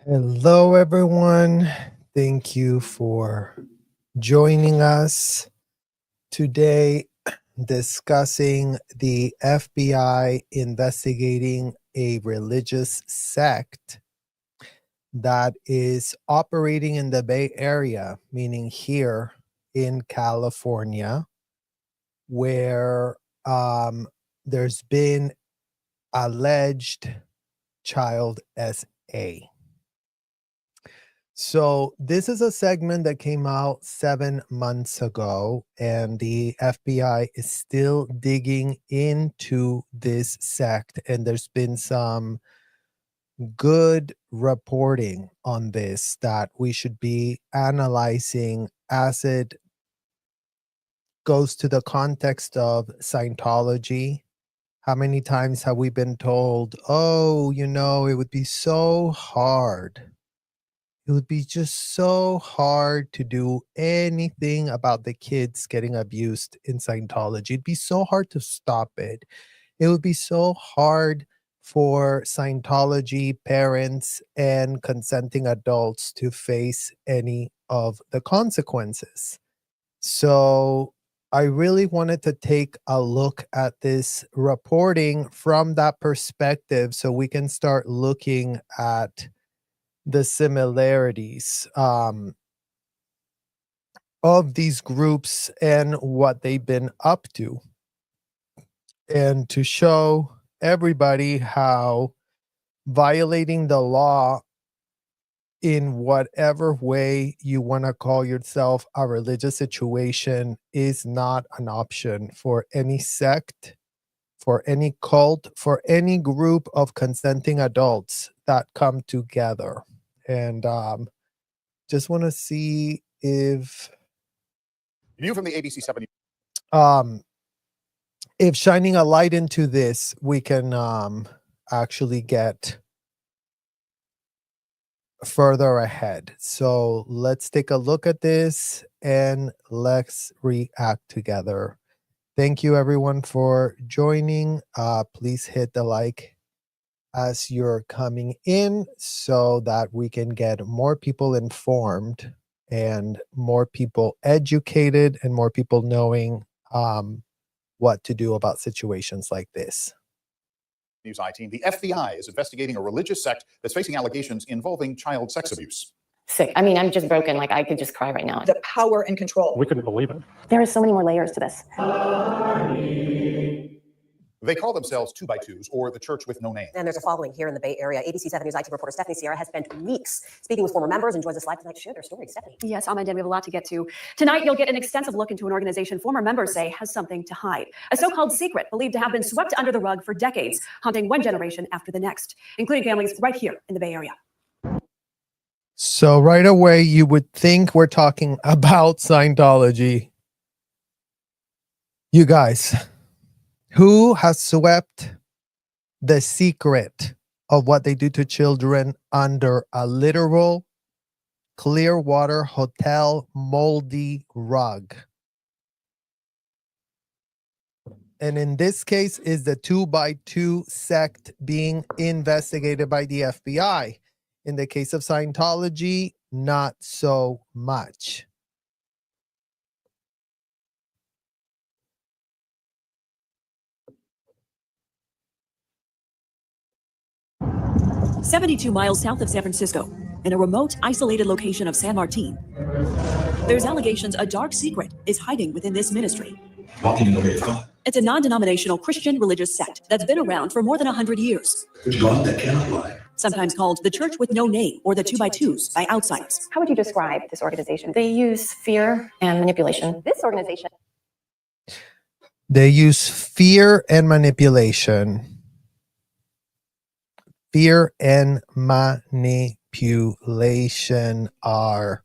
Hello, everyone. Thank you for joining us today discussing the FBI investigating a religious sect that is operating in the Bay Area, meaning here in California, where there's been alleged child SA. So this is a segment that came out 7 months ago, and the FBI is still digging into this sect, and there's been some good reporting on this that we should be analyzing as it goes to the context of Scientology. How many times have we been told, oh, it would be so hard. It would be just so hard to do anything about the kids getting abused in Scientology. It'd be so hard to stop it. It would be so hard for Scientology parents and consenting adults to face any of the consequences. So I really wanted to take a look at this reporting from that perspective so we can start looking at the similarities of these groups and what they've been up to, and to show everybody how violating the law in whatever way you want to call yourself a religious situation is not an option for any sect, for any cult, for any group of consenting adults that come together. And just want to see if View from the ABC 7. If shining a light into this, we can actually get further ahead. So let's take a look at this and let's react together. Thank you everyone for joining. Please hit the like as you're coming in so that we can get more people informed and more people educated and more people knowing what to do about situations like this. News I-Team. The FBI is investigating a religious sect that's facing allegations involving child sex abuse. Sick. I mean, I'm just broken. Like, I could just cry right now. The power and control. We couldn't believe it. There are so many more layers to this. They call themselves 2x2s, or the Church with No Name. And there's a following here in the Bay Area. ABC 7 News IT reporter Stephanie Sierra has spent weeks speaking with former members and joins us live tonight to share their story. Stephanie. Yes, Ahmed, we have a lot to get to. Tonight, you'll get an extensive look into an organization former members say has something to hide. A so-called secret believed to have been swept under the rug for decades, haunting one generation after the next, including families right here in the Bay Area. So right away, you would think we're talking about Scientology. You guys, who has swept the secret of what they do to children under a literal Clearwater Hotel moldy rug? And in this case is the 2x2 sect being investigated by the FBI. In the case of Scientology, not so much. 72 miles south of San Francisco, in a remote, isolated location of San Martin, there's allegations a dark secret is hiding within this ministry. It's a non-denominational Christian religious sect that's been around for more than 100 years. Sometimes called the Church with No Name, or the 2x2s by outsiders. How would you describe this organization? They use fear and manipulation. This organization. They use fear and manipulation. Fear and manipulation are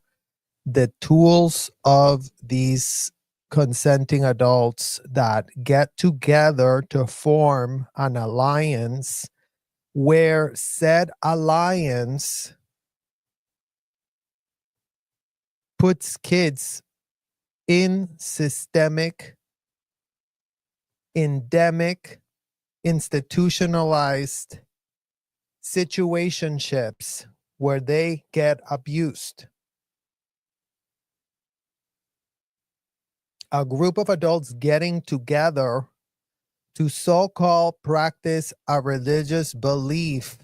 the tools of these consenting adults that get together to form an alliance, where said alliance puts kids in systemic, endemic, institutionalized situationships where they get abused. A group of adults getting together to so-called practice a religious belief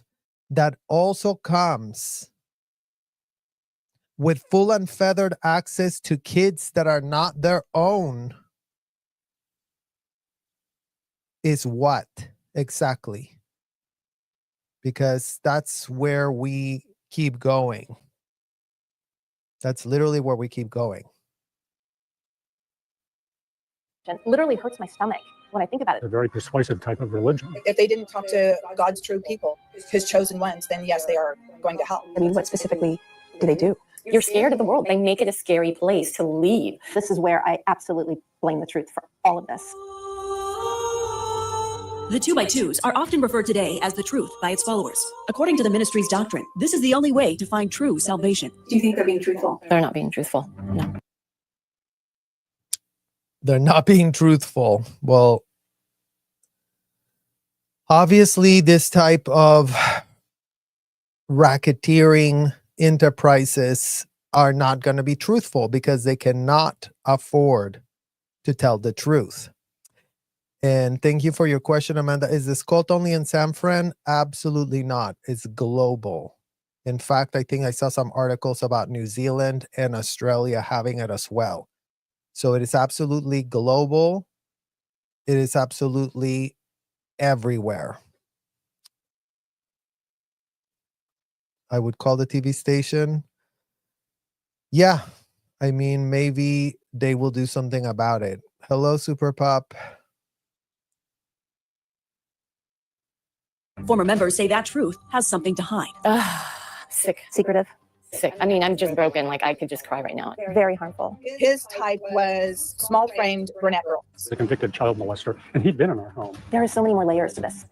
that also comes with full unfettered access to kids that are not their own is what exactly? Because that's where we keep going. That's literally where we keep going. It literally hurts my stomach when I think about it. A very persuasive type of religion. If they didn't talk to God's true people, his chosen ones, then yes, they are going to hell. I mean, what specifically do they do? You're scared of the world. They make it a scary place to leave. This is where I absolutely blame the truth for all of this. The 2x2s are often referred today as the truth by its followers. According to the ministry's doctrine, this is the only way to find true salvation. Do you think they're being truthful? They're not being truthful. No. They're not being truthful. Well, obviously, this type of racketeering enterprises are not going to be truthful because they cannot afford to tell the truth. And thank you for your question, Amanda. Is this cult only in San Fran? Absolutely not. It's global. In fact, I think I saw some articles about New Zealand and Australia having it as well. So it is absolutely global. It is absolutely everywhere. I would call the TV station. Yeah, I mean, maybe they will do something about it. Hello, Super Pop. Former members say that truth has something to hide. Sick. Secretive. Sick. I mean, I'm just broken. Like, I could just cry right now. Very harmful. His type was small-framed brunette girl. He's a convicted child molester, and he'd been in our home. There are so many more layers to this.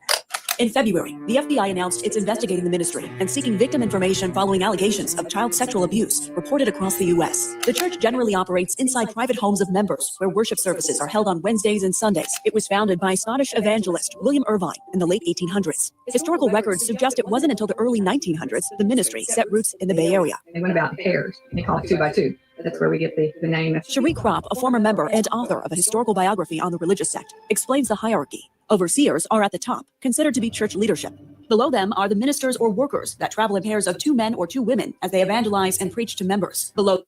In February, the FBI announced it's investigating the ministry and seeking victim information following allegations of child sexual abuse reported across the U.S. The church generally operates inside private homes of members, where worship services are held on Wednesdays and Sundays. It was founded by Scottish evangelist William Irvine in the late 1800s. Historical records suggest it wasn't until the early 1900s the ministry set roots in the Bay Area. They went about in pairs, and they call it 2x2. That's where we get the name. Cherie Kropp, a former member and author of a historical biography on the religious sect, explains the hierarchy. Overseers are at the top, considered to be church leadership. Below them are the ministers or workers that travel in pairs of 2 men or 2 women as they evangelize and preach to members. Below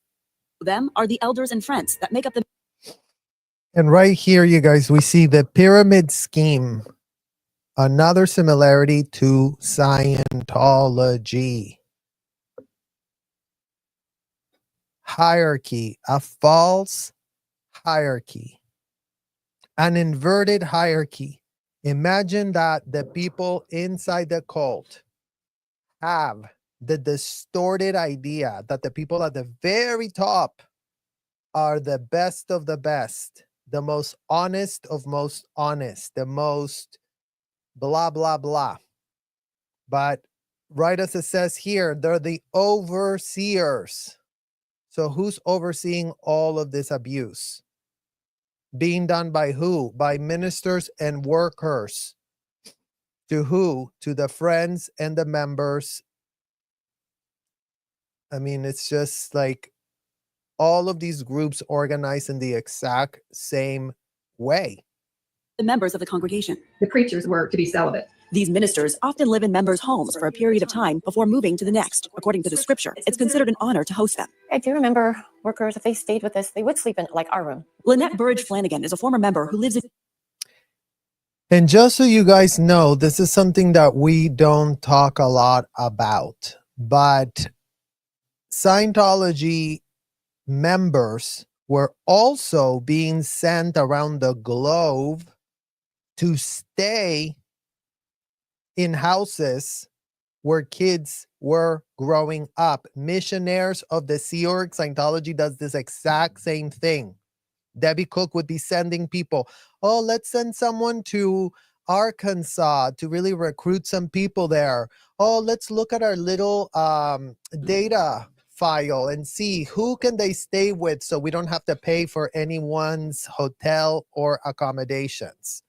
them are the elders and friends that make up the... And right here, you guys, we see the pyramid scheme. Another similarity to Scientology. Hierarchy, a false hierarchy, an inverted hierarchy. Imagine that the people inside the cult have the distorted idea that the people at the very top are the best of the best, the most honest of most honest, the most blah, blah, blah. But right as it says here, they're the overseers. So who's overseeing all of this abuse? Being done by who? By ministers and workers. To who? To the friends and the members. I mean, it's just like all of these groups organized in the exact same way. the members of the congregation. The preachers were to be celibate. These ministers often live in members' homes for a period of time before moving to the next. According to the scripture, it's considered an honor to host them. I do remember workers, if they stayed with us, they would sleep in like our room. Lynette Burridge Flanagan is a former member who lives in... And just so you guys know, this is something that we don't talk a lot about, but Scientology members were also being sent around the globe to stay in houses where kids were growing up. Missionaries of the Sea Org, Scientology does this exact same thing. Debbie Cook would be sending people, oh, let's send someone to Arkansas to really recruit some people there. Oh, let's look at our little data file and see who can they stay with so we don't have to pay for anyone's hotel or accommodations.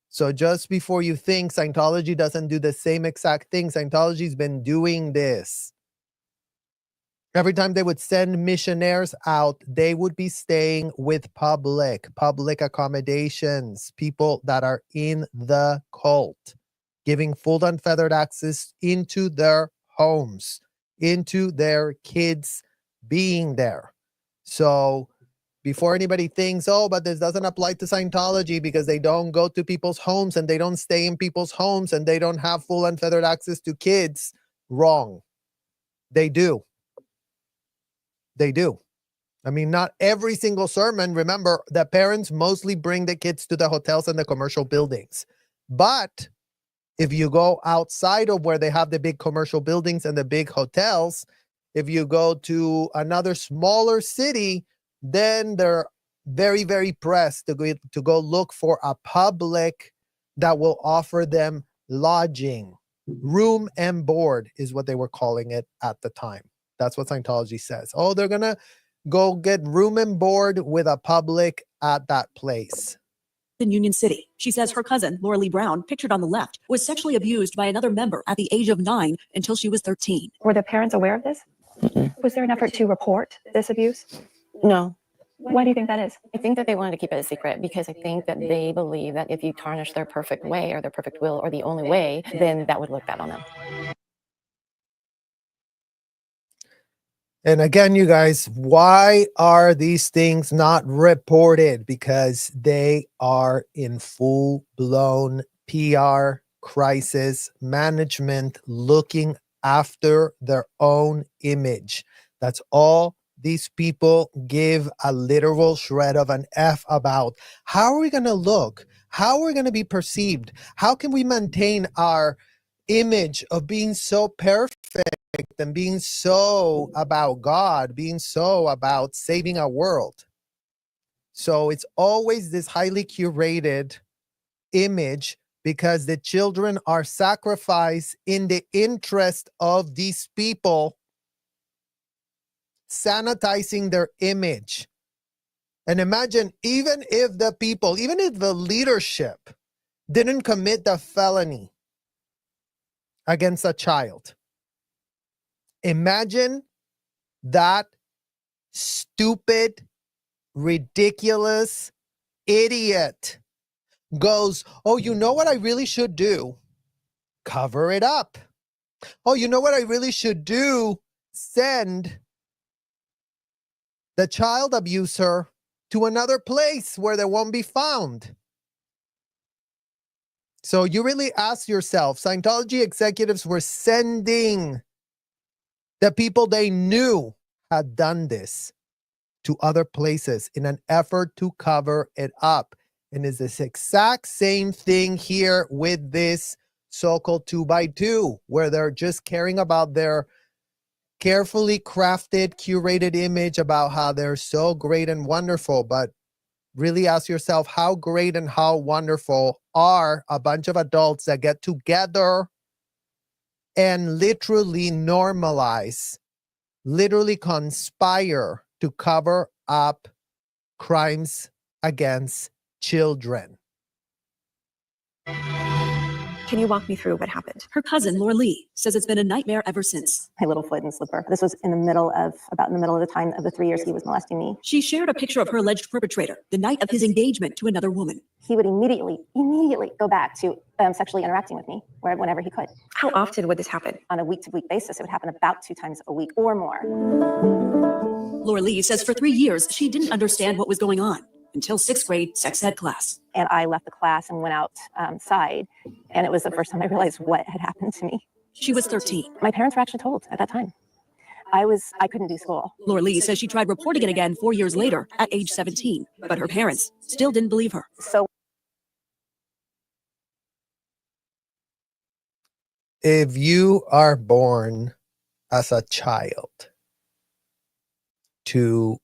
So just before you think Scientology doesn't do the same exact thing, Scientology's been doing this Every time they would send missionaries out, they would be staying with public accommodations, people that are in the cult, giving full unfettered access into their homes, into their kids being there. So before anybody thinks, oh, but this doesn't apply to Scientology because they don't go to people's homes and they don't stay in people's homes and they don't have full unfettered access to kids, wrong. They do. They do. I mean, not every single sermon. Remember that parents mostly bring the kids to the hotels and the commercial buildings. But if you go outside of where they have the big commercial buildings and the big hotels, if you go to another smaller city, then they're very, very pressed to go look for a public that will offer them lodging. Room and board is what they were calling it at the time. That's what Scientology says. Oh, they're going to go get room and board with a public at that place. In Union City, she says her cousin, Laura Lee Brown, pictured on the left, was sexually abused by another member at the age of 9 until she was 13. Were the parents aware of this? Was there an effort to report this abuse? No. Why do you think that is? I think that they wanted to keep it a secret because I think that they believe that if you tarnish their perfect way or their perfect will or the only way, then that would look bad on them. And again, you guys, why are these things not reported? Because they are in full-blown PR crisis management, looking after their own image. That's all these people give a literal shred of an F about. How are we going to look? How are we going to be perceived? How can we maintain our image of being so perfect and being so about God, being so about saving our world? So it's always this highly curated image because the children are sacrificed in the interest of these people sanitizing their image. And imagine, even if the people, even if the leadership didn't commit the felony against a child, imagine that stupid, ridiculous idiot goes, oh, you know what I really should do? Cover it up. Oh, you know what I really should do? Send the child abuser to another place where they won't be found. So you really ask yourself, Scientology executives were sending the people they knew had done this to other places in an effort to cover it up. And it's this exact same thing here with this so-called 2x2, where they're just caring about their carefully crafted, curated image about how they're so great and wonderful. But really ask yourself, how great and how wonderful are a bunch of adults that get together and literally normalize, literally conspire to cover up crimes against children? Can you walk me through what happened? Her cousin, Laura Lee, says it's been a nightmare ever since. My little foot and slipper. This was about in the middle of the time of the 3 years he was molesting me. She shared a picture of her alleged perpetrator the night of his engagement to another woman. He would immediately go back to sexually interacting with me whenever he could. How often would this happen? On a week-to-week basis, it would happen about 2 times a week or more. Laura Lee says for 3 years, she didn't understand what was going on until 6th grade sex ed class. And I left the class and went outside, and it was the first time I realized what had happened to me. She was 13. My parents were actually told at that time. I couldn't do school. Laura Lee says she tried reporting it again 4 years later at age 17, but her parents still didn't believe her. So if you are born as a child to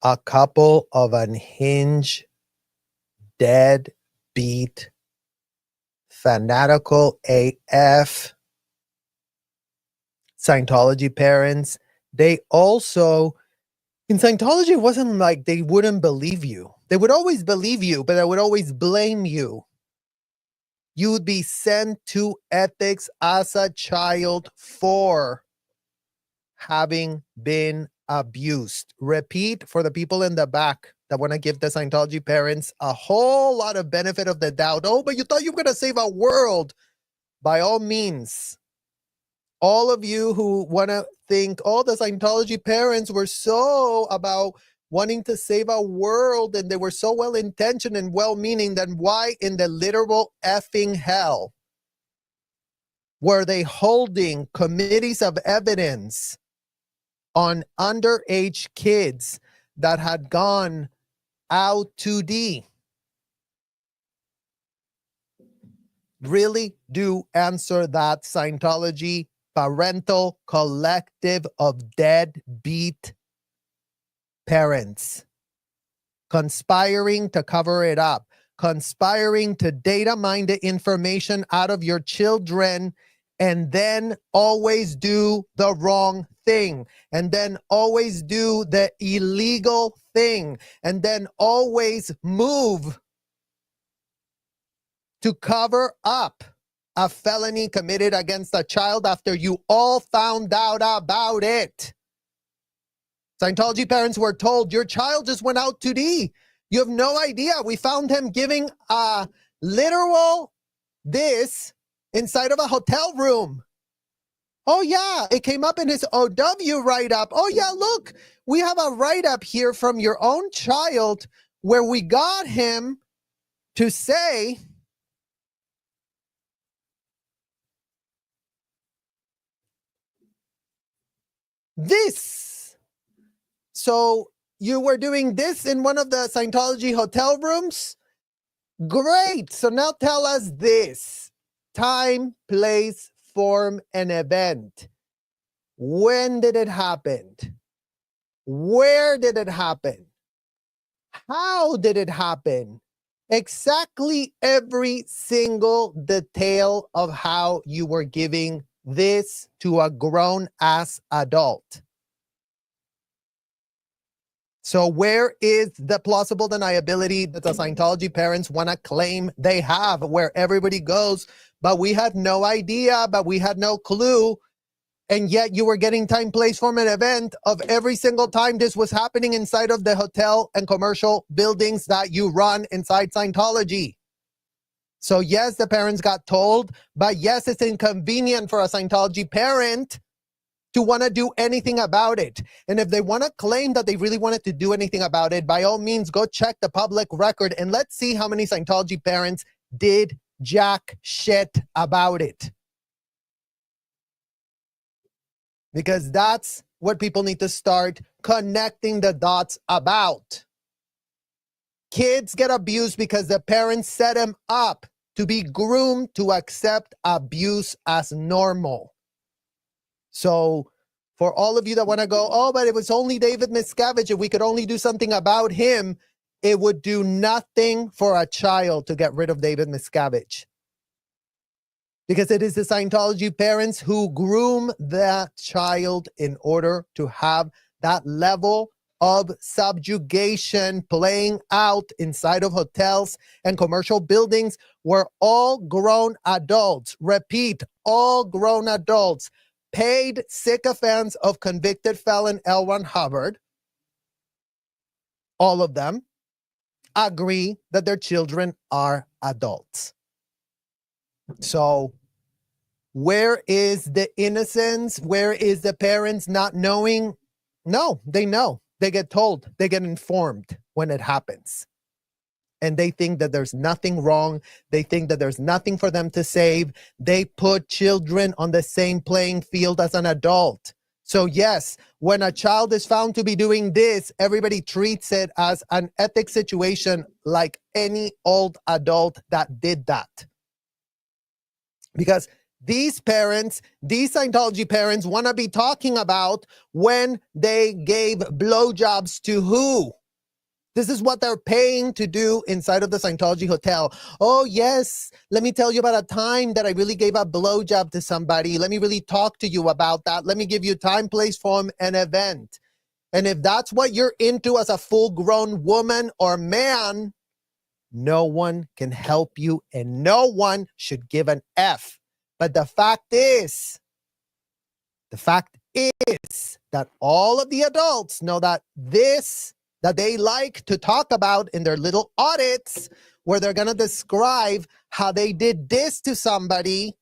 a couple of unhinged, deadbeat, fanatical AF Scientology parents, they also, in Scientology, it wasn't like they wouldn't believe you. They would always believe you, but they would always blame you. You would be sent to ethics as a child for having been abused. Repeat for the people in the back that want to give the Scientology parents a whole lot of benefit of the doubt. Oh, but you thought you were going to save our world. By all means, all of you who want to think, oh, the Scientology parents were so about wanting to save our world and they were so well-intentioned and well-meaning, then why in the literal effing hell were they holding committees of evidence on underage kids that had gone out 2D? Really do answer that, Scientology parental collective of deadbeat parents, conspiring to cover it up, conspiring to data mine the information out of your children, and then always do the wrong thing, and then always do the illegal thing, and then always move to cover up a felony committed against a child after you all found out about it. Scientology parents were told, your child just went out 2D. You have no idea. We found him giving a literal this inside of a hotel room. Oh yeah, it came up in his OW write-up. Oh yeah, look, we have a write-up here from your own child where we got him to say this. So you were doing this in one of the Scientology hotel rooms? Great. So now tell us this. Time, place, form, and event. When did it happen? Where did it happen? How did it happen? Exactly every single detail of how you were giving this to a grown-ass adult. So where is the plausible deniability that the Scientology parents want to claim they have, where everybody goes, but we had no idea, but we had no clue, and yet you were getting time, place, form, and event of every single time this was happening inside of the hotel and commercial buildings that you run inside Scientology. So yes, the parents got told, but yes, it's inconvenient for a Scientology parent to want to do anything about it. And if they want to claim that they really wanted to do anything about it, by all means, go check the public record and let's see how many Scientology parents did jack shit about it. Because that's what people need to start connecting the dots about. Kids get abused because the parents set them up to be groomed to accept abuse as normal. So for all of you that want to go, oh, but it was only David Miscavige, if we could only do something about him, it would do nothing for a child to get rid of David Miscavige. Because it is the Scientology parents who groom that child in order to have that level of subjugation playing out inside of hotels and commercial buildings where all grown adults, repeat, all grown adults, paid sycophants of convicted felon L. Ron Hubbard, all of them, agree that their children are adults. So where is the innocence? Where is the parents not knowing? No, they know. They get told. They get informed when it happens. And they think that there's nothing wrong. They think that there's nothing for them to save. They put children on the same playing field as an adult. So yes, when a child is found to be doing this, everybody treats it as an ethics situation like any old adult that did that. Because these parents, these Scientology parents want to be talking about when they gave blowjobs to who? This is what they're paying to do inside of the Scientology hotel. Oh, yes. Let me tell you about a time that I really gave a blowjob to somebody. Let me really talk to you about that. Let me give you time, place, form, and event. And if that's what you're into as a full-grown woman or man, no one can help you and no one should give an F. But the fact is that all of the adults know that that they like to talk about in their little audits, where they're going to describe how they did this to somebody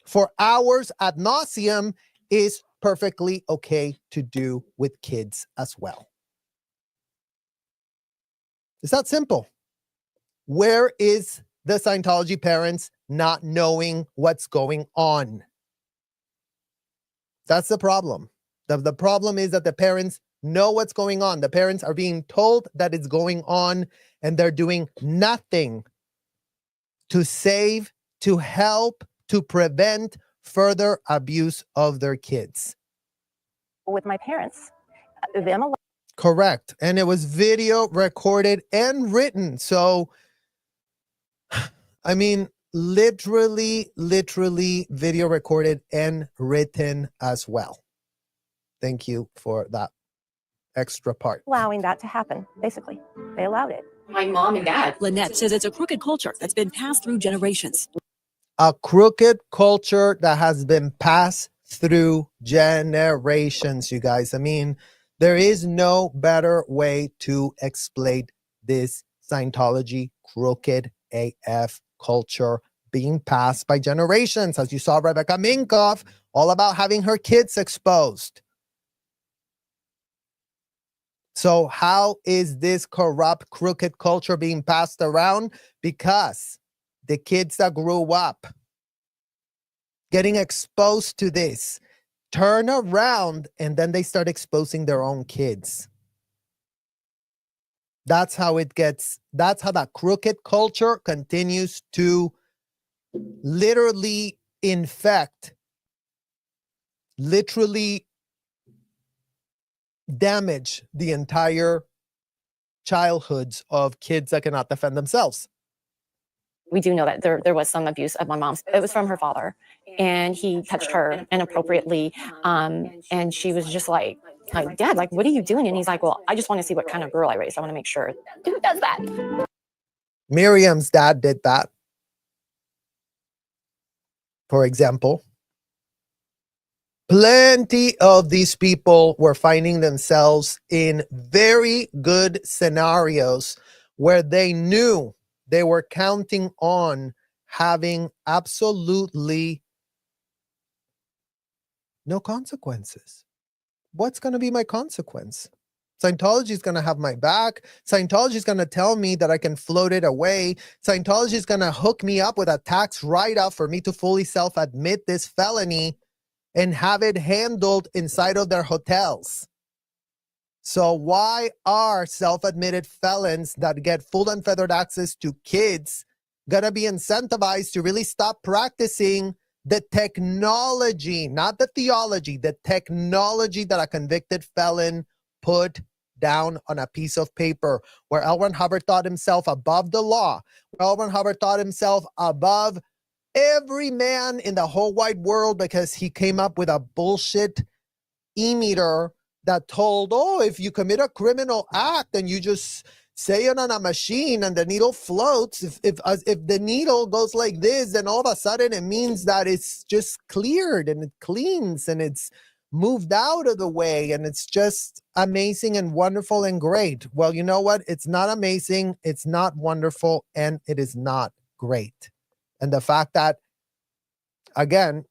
for hours ad nauseum, is perfectly okay to do with kids as well. It's that simple. Where is the Scientology parents not knowing what's going on? That's the problem. The problem is that the parents know what's going on. The parents are being told that it's going on, and they're doing nothing to save, to help, to prevent further abuse of their kids. With my parents, them alone. Correct. And it was video recorded and written. So, I mean, literally video recorded and written as well. Thank you for that extra part. Allowing that to happen, basically. They allowed it. My mom and dad. Lynette says it's a crooked culture that's been passed through generations. A crooked culture that has been passed through generations, you guys. I mean, there is no better way to explain this Scientology crooked AF culture being passed by generations. As you saw Rebecca Minkoff, all about having her kids exposed. So how is this corrupt, crooked culture being passed around? Because the kids that grew up getting exposed to this turn around and then they start exposing their own kids. That's how it gets, that's how that crooked culture continues to literally infect, literally damage the entire childhoods of kids that cannot defend themselves. We do know that there was some abuse of my mom's. It was from her father, and he touched her inappropriately. And she was just like, Dad, like, what are you doing? And he's like, well, I just want to see what kind of girl I raised. I want to make sure. Who does that? Miriam's dad did that, for example. Plenty of these people were finding themselves in very good scenarios where they knew they were counting on having absolutely no consequences. What's going to be my consequence? Scientology is going to have my back. Scientology is going to tell me that I can float it away. Scientology is going to hook me up with a tax write-off for me to fully self-admit this felony and have it handled inside of their hotels. So why are self-admitted felons that get full unfettered access to kids gonna be incentivized to really stop practicing the technology, not the theology, the technology that a convicted felon put down on a piece of paper, where L. Ron Hubbard thought himself above the law, where L. Ron Hubbard thought himself above every man in the whole wide world because he came up with a bullshit e-meter that told, oh, if you commit a criminal act and you just say it on a machine and the needle floats, if the needle goes like this, then all of a sudden it means that it's just cleared and it cleans and it's moved out of the way and it's just amazing and wonderful and great. Well, you know what? It's not amazing, it's not wonderful, and it is not great. And the fact that, again,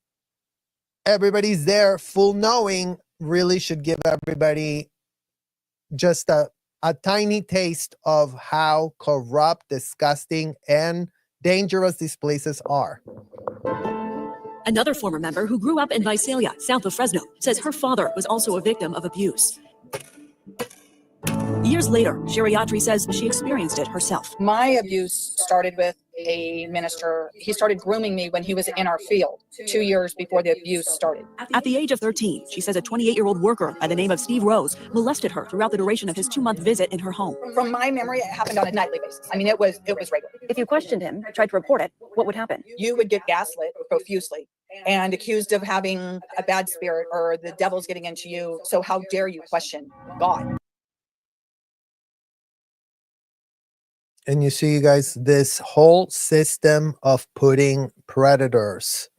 everybody's there full knowing really should give everybody just a tiny taste of how corrupt, disgusting, and dangerous these places are. Another former member who grew up in Visalia, south of Fresno, says her father was also a victim of abuse. Years later, Shariatri says she experienced it herself. My abuse started with a minister. He started grooming me when he was in our field 2 years before the abuse started. At the age of 13, she says a 28-year-old worker by the name of Steve Rose molested her throughout the duration of his 2-month visit in her home. From my memory, it happened on a nightly basis. I mean, it was regular. If you questioned him, tried to report it, what would happen? You would get gaslit profusely and accused of having a bad spirit or the devil's getting into you. So how dare you question God? And you see, you guys, this whole system of putting predators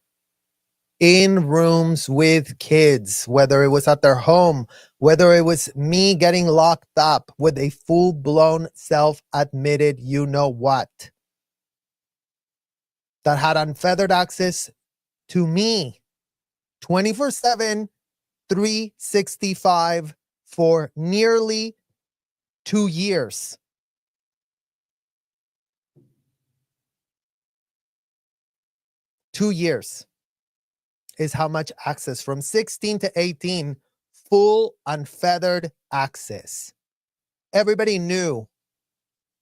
in rooms with kids, whether it was at their home, whether it was me getting locked up with a full-blown self-admitted you-know-what that had unfettered access to me 24/7, 365 for nearly 2 years. Two years is how much access from 16 to 18, full unfettered access. Everybody knew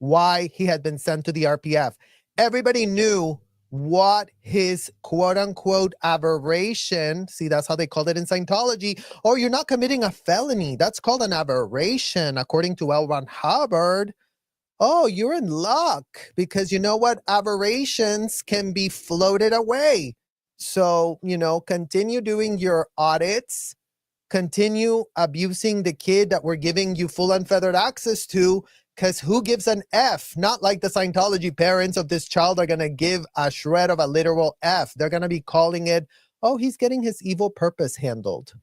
why he had been sent to the RPF. Everybody knew what his quote unquote aberration, see, that's how they called it in Scientology. Oh, you're not committing a felony. That's called an aberration, according to L. Ron Hubbard. Oh, you're in luck because you know what? Aberrations can be floated away. So, continue doing your audits, continue abusing the kid that we're giving you full unfettered access to, because who gives an F? Not like the Scientology parents of this child are going to give a shred of a literal F. They're going to be calling it, oh, he's getting his evil purpose handled.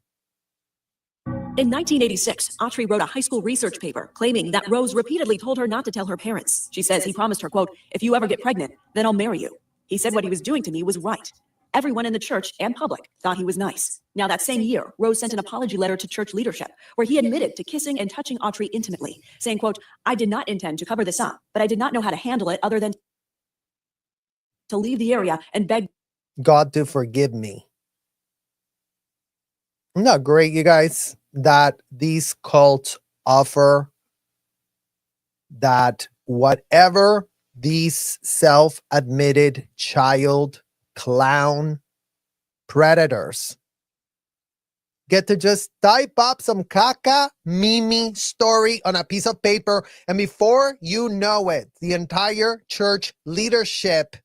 In 1986, Autry wrote a high school research paper claiming that Rose repeatedly told her not to tell her parents. She says he promised her, quote, if you ever get pregnant, then I'll marry you. He said what he was doing to me was right. Everyone in the church and public thought he was nice. Now, that same year, Rose sent an apology letter to church leadership where he admitted to kissing and touching Autry intimately, saying, quote, I did not intend to cover this up, but I did not know how to handle it other than to leave the area and beg God to forgive me. Isn't that great, you guys, that these cults offer that whatever these self-admitted child clown predators get to just type up some caca mimi story on a piece of paper, and before you know it, the entire church leadership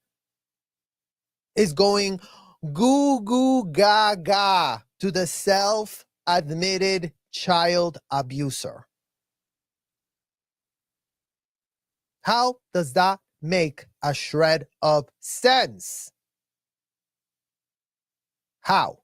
is going goo goo gaga to the self-admitted child abuser. How does that make a shred of sense? How?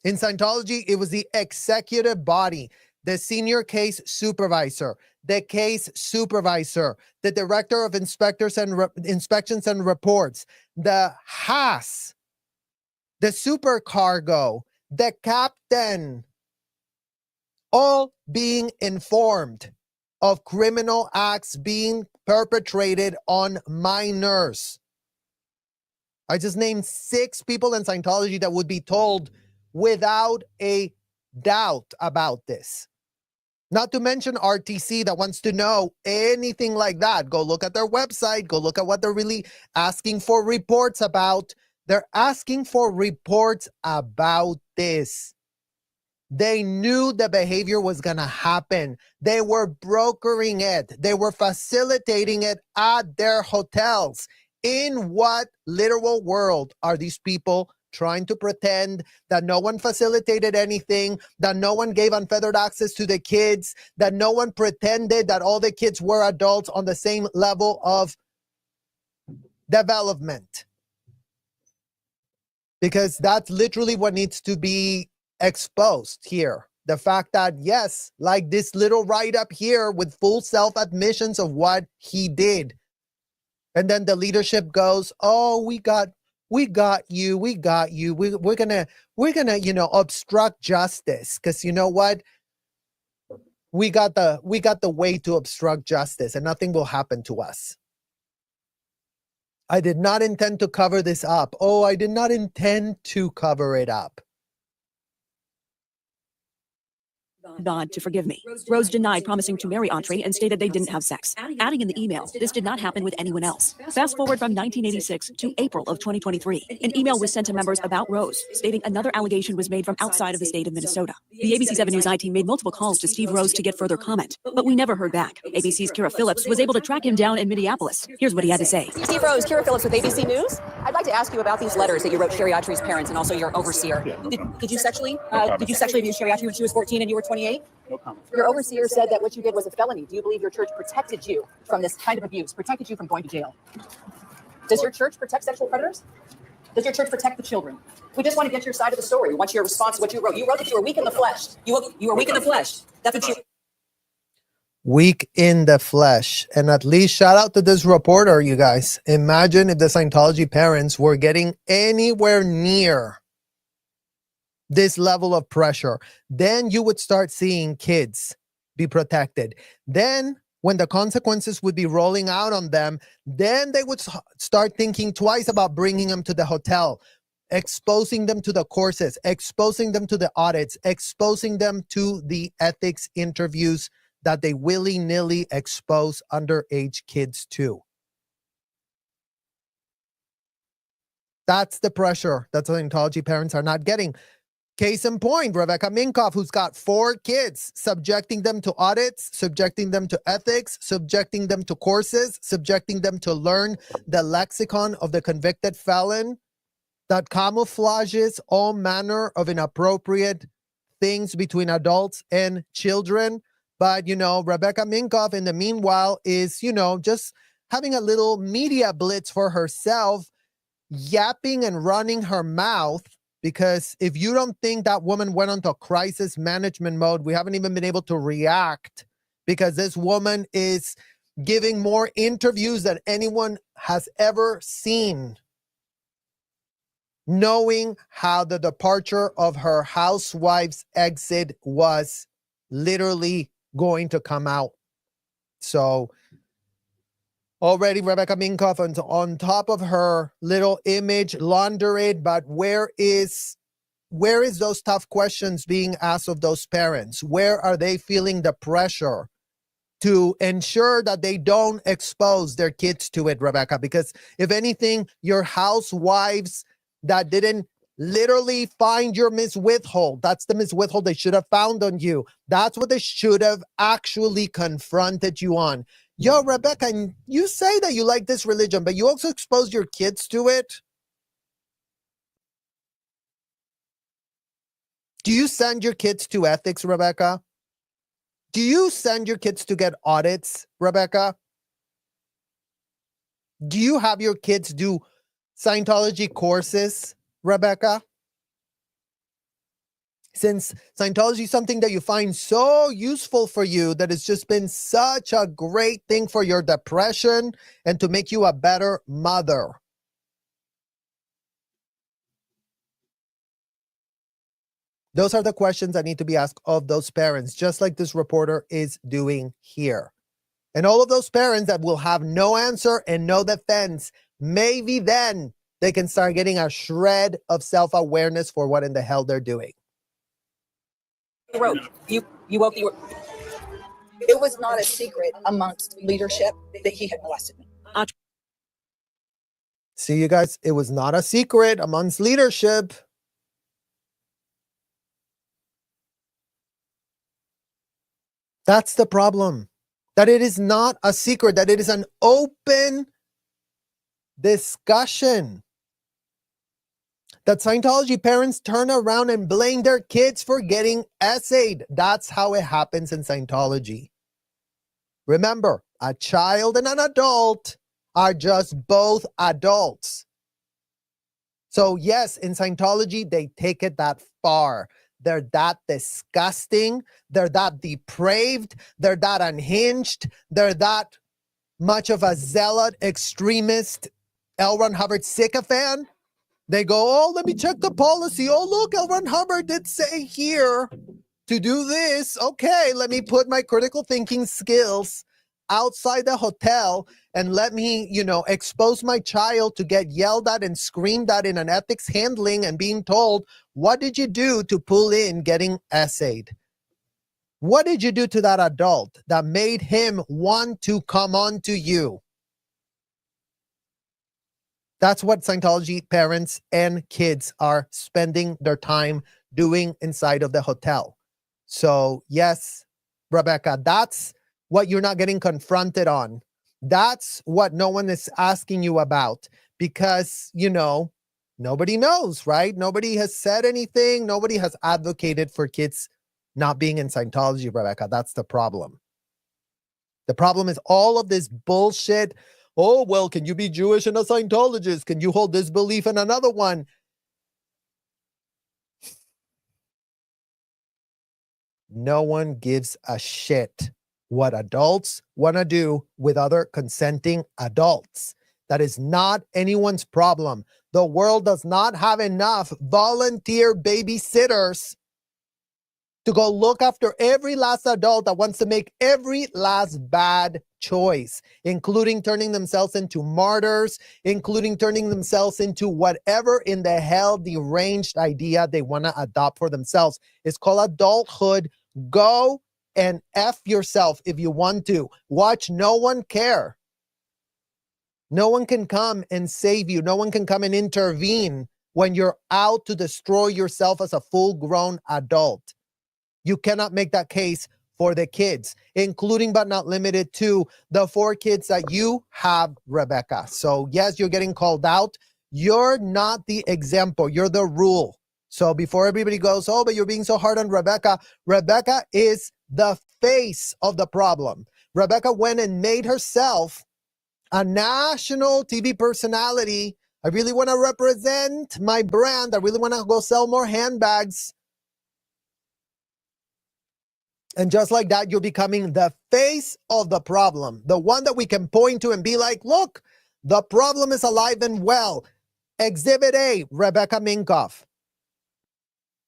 In Scientology, it was the executive body, the senior case supervisor, the case supervisor, the director of inspectors and inspections and reports, the HAS, the supercargo, the captain, all being informed of criminal acts being perpetrated on minors. I just named 6 people in Scientology that would be told without a doubt about this. Not to mention RTC that wants to know anything like that. Go look at their website. Go look at what they're really asking for reports about. They're asking for reports about this. They knew the behavior was going to happen. They were brokering it. They were facilitating it at their hotels. In what literal world are these people trying to pretend that no one facilitated anything, that no one gave unfettered access to the kids, that no one pretended that all the kids were adults on the same level of development? Because that's literally what needs to be exposed here. The fact that, yes, like this little write-up here with full self-admissions of what he did. And then the leadership goes, oh, we got you. We're gonna, obstruct justice. Because you know what? We got the way to obstruct justice and nothing will happen to us. I did not intend to cover this up. Oh, I did not intend to cover it up. God to forgive me. Rose denied promising to marry Autry and stated they didn't have sex, adding in the email, this did not happen with anyone else. Fast forward from 1986 to April of 2023. An email was sent to members about Rose, stating another allegation was made from outside of the state of Minnesota. The ABC 7 News I-team made multiple calls to Steve Rose to get further comment, but we never heard back. ABC's Kira Phillips was able to track him down in Minneapolis. Here's what he had to say. Steve Rose, Kira Phillips with ABC News. I'd like to ask you about these letters that you wrote Sherry Autry's parents and also your overseer. Did you sexually abuse Sherry Autry when she was 14 and you were 28? No comment. Your overseer said that what you did was a felony. Do you believe your church protected you from this kind of abuse, protected you from going to jail? Does your church protect sexual predators? Does your church protect the children? We just want to get your side of the story. We want your response to what you wrote. You wrote that you were weak in the flesh. You were weak in the flesh. That's what you. Weak in the flesh. And at least shout out to this reporter, you guys. Imagine if the Scientology parents were getting anywhere near this level of pressure. Then you would start seeing kids be protected. Then when the consequences would be rolling out on them, then they would start thinking twice about bringing them to the hotel, exposing them to the courses, exposing them to the audits, exposing them to the ethics interviews that they willy-nilly expose underage kids to. That's the pressure that Scientology parents are not getting. Case in point, Rebecca Minkoff, who's got 4 kids, subjecting them to audits, subjecting them to ethics, subjecting them to courses, subjecting them to learn the lexicon of the convicted felon that camouflages all manner of inappropriate things between adults and children. But, Rebecca Minkoff, in the meanwhile, is, just having a little media blitz for herself, yapping and running her mouth. Because if you don't think that woman went into crisis management mode, we haven't even been able to react, because this woman is giving more interviews than anyone has ever seen, knowing how the departure of her housewife's exit was literally going to come out. So already Rebecca Minkoff on top of her little image laundered, but where is those tough questions being asked of those parents? Where are they feeling the pressure to ensure that they don't expose their kids to it, Rebecca? Because if anything, your housewives that didn't literally find your Miss Withhold, that's the Miss Withhold they should have found on you. That's what they should have actually confronted you on. Yo, Rebecca, you say that you like this religion, but you also expose your kids to it. Do you send your kids to ethics, Rebecca? Do you send your kids to get audits, Rebecca? Do you have your kids do Scientology courses, Rebecca? Since Scientology is something that you find so useful for you, that it's just been such a great thing for your depression and to make you a better mother. Those are the questions that need to be asked of those parents, just like this reporter is doing here. And all of those parents that will have no answer and no defense, maybe then they can start getting a shred of self-awareness for what in the hell they're doing. Wrote. You wrote the. It was not a secret amongst leadership that he had molested me. See, you guys, it was not a secret amongst leadership. That's the problem. That it is not a secret, that it is an open discussion. That Scientology parents turn around and blame their kids for getting essayed. That's how it happens in Scientology. Remember, a child and an adult are just both adults. So yes, in Scientology, they take it that far. They're that disgusting. They're that depraved. They're that unhinged. They're that much of a zealot, extremist, L. Ron Hubbard sycophant. They go, oh, let me check the policy. Oh, look, L. Ron Hubbard did say here to do this. Okay, let me put my critical thinking skills outside the hotel and let me, expose my child to get yelled at and screamed at in an ethics handling and being told, what did you do to pull in getting essayed? What did you do to that adult that made him want to come on to you? That's what Scientology parents and kids are spending their time doing inside of the hotel. So yes, Rebecca, that's what you're not getting confronted on. That's what no one is asking you about because, nobody knows, right? Nobody has said anything. Nobody has advocated for kids not being in Scientology, Rebecca. That's the problem. The problem is all of this bullshit, Oh, well, can you be Jewish and a Scientologist? Can you hold this belief and another one? No one gives a shit what adults want to do with other consenting adults. That is not anyone's problem. The world does not have enough volunteer babysitters to go look after every last adult that wants to make every last bad choice, including turning themselves into martyrs, including turning themselves into whatever in the hell deranged idea they want to adopt for themselves. It's called adulthood. Go and F yourself if you want to. Watch no one care. No one can come and save you. No one can come and intervene when you're out to destroy yourself as a full-grown adult. You cannot make that case for the kids, including but not limited to the 4 kids that you have, Rebecca. So yes, you're getting called out. You're not the example. You're the rule. So before everybody goes, oh, but you're being so hard on Rebecca. Rebecca is the face of the problem. Rebecca went and made herself a national TV personality. I really want to represent my brand. I really want to go sell more handbags. And just like that, you're becoming the face of the problem. The one that we can point to and be like, look, the problem is alive and well. Exhibit A, Rebecca Minkoff.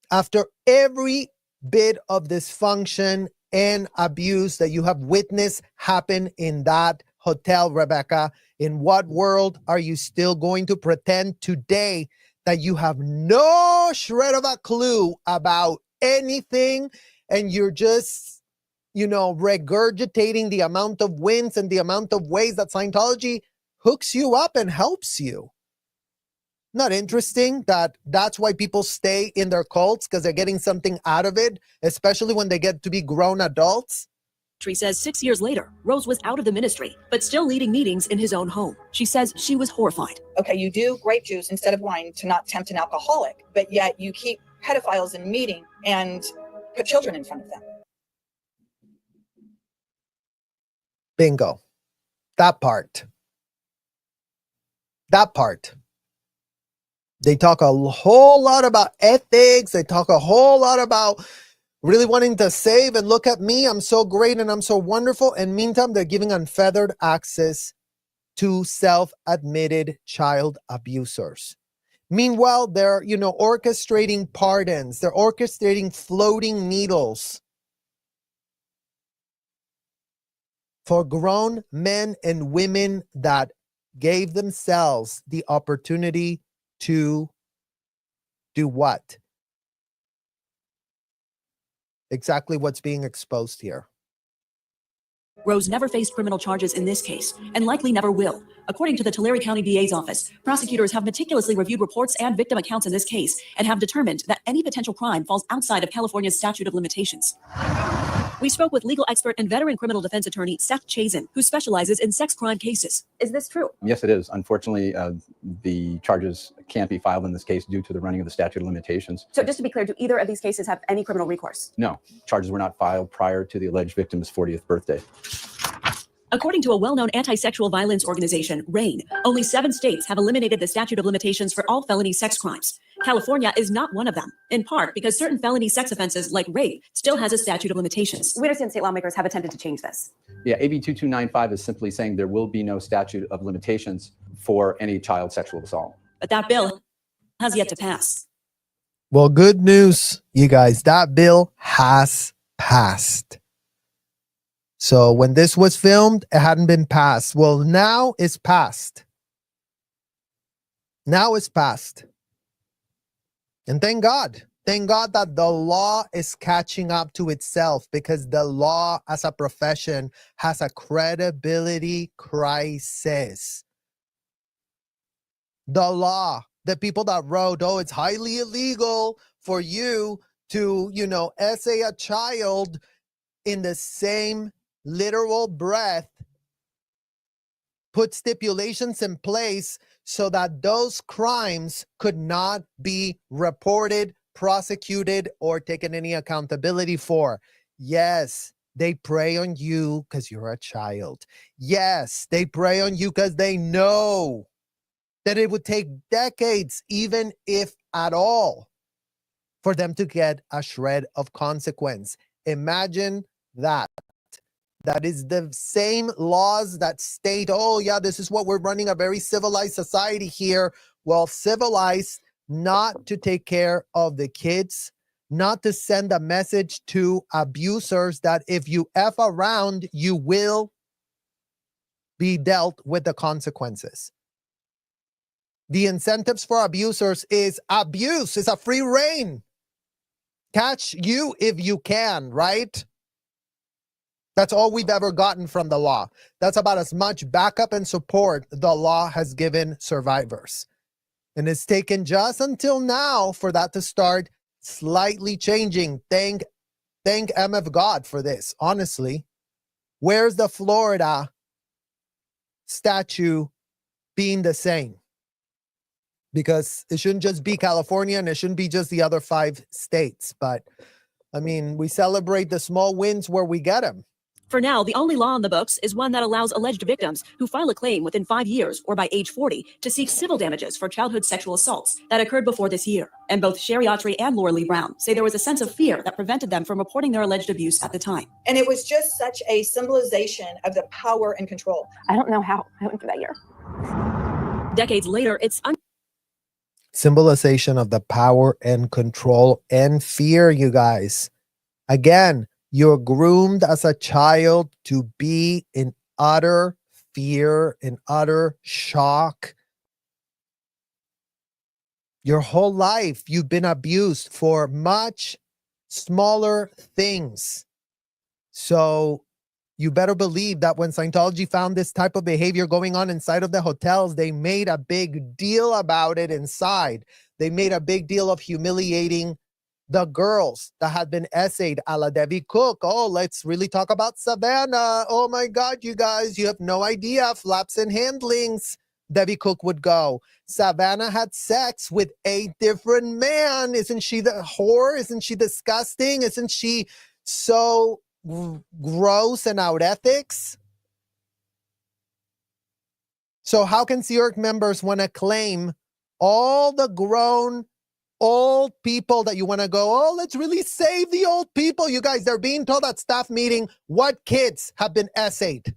After every bit of dysfunction and abuse that you have witnessed happen in that hotel, Rebecca, in what world are you still going to pretend today that you have no shred of a clue about anything, and you're just, regurgitating the amount of wins and the amount of ways that Scientology hooks you up and helps you? Not interesting that that's why people stay in their cults, because they're getting something out of it, especially when they get to be grown adults? She says 6 years later, Rose was out of the ministry, but still leading meetings in his own home. She says she was horrified. Okay, you do grape juice instead of wine to not tempt an alcoholic, but yet you keep pedophiles in meeting and put children in front of them. Bingo. That part. They talk a whole lot about ethics. They talk a whole lot about really wanting to save and look at me. I'm so great and I'm so wonderful. And meantime, they're giving unfettered access to self-admitted child abusers. Meanwhile, they're, orchestrating pardons. They're orchestrating floating needles for grown men and women that gave themselves the opportunity to do what? Exactly what's being exposed here. Rose never faced criminal charges in this case, and likely never will. According to the Tulare County DA's office, prosecutors have meticulously reviewed reports and victim accounts in this case and have determined that any potential crime falls outside of California's statute of limitations. We spoke with legal expert and veteran criminal defense attorney Seth Chazen, who specializes in sex crime cases. Is this true? Yes, it is. Unfortunately, the charges can't be filed in this case due to the running of the statute of limitations. So just to be clear, do either of these cases have any criminal recourse? No, charges were not filed prior to the alleged victim's 40th birthday. According to a well-known anti-sexual violence organization, RAINN, only 7 states have eliminated the statute of limitations for all felony sex crimes. California is not one of them, in part because certain felony sex offenses like rape still has a statute of limitations. We understand state lawmakers have attempted to change this. Yeah, AB 2295 is simply saying there will be no statute of limitations for any child sexual assault. But that bill has yet to pass. Well, good news, you guys. That bill has passed. So when this was filmed, it hadn't been passed. Well, now it's passed. Now it's passed. And thank God. Thank God that the law is catching up to itself, because the law as a profession has a credibility crisis. The law, the people that wrote, oh, it's highly illegal for you to, essay a child, in the same literal breath put stipulations in place so that those crimes could not be reported, prosecuted, or taken any accountability for. Yes, They prey on you because you're a child. Yes, they prey on you because they know that it would take decades, even if at all, for them to get a shred of consequence. Imagine that. That is the same laws that state, oh yeah, this is what we're running a very civilized society here. Well, civilized not to take care of the kids, not to send a message to abusers that if you F around, you will be dealt with the consequences. The incentives for abusers is abuse. It's a free reign. Catch you if you can, right? That's all we've ever gotten from the law. That's about as much backup and support the law has given survivors. And it's taken just until now for that to start slightly changing. Thank MF God for this, honestly. Where's the Florida statute being the same? Because it shouldn't just be California and it shouldn't be just the other 5 states. But, I mean, we celebrate the small wins where we get them. For now, the only law on the books is one that allows alleged victims who file a claim within 5 years or by age 40 to seek civil damages for childhood sexual assaults that occurred before this year. And both Sherry Autry and Laura Lee Brown say there was a sense of fear that prevented them from reporting their alleged abuse at the time. And it was just such a symbolization of the power and control. I don't know how I went through that year. Decades later, it's Symbolization of the power and control and fear, you guys. Again, you're groomed as a child to be in utter fear, in utter shock. Your whole life, you've been abused for much smaller things. So you better believe that when Scientology found this type of behavior going on inside of the hotels, they made a big deal about it inside. They made a big deal of humiliating the girls that had been essayed a la Debbie Cook. Oh, let's really talk about Savannah. Oh my God, you guys, you have no idea. Flaps and handlings, Debbie Cook would go. Savannah had sex with 8 different men. Isn't she the whore? Isn't she disgusting? Isn't she so gross and out ethics? So how can Sea Org members want to claim all the grown old people that you want to go, oh, let's really save the old people? You guys, they're being told at staff meeting what kids have been essayed.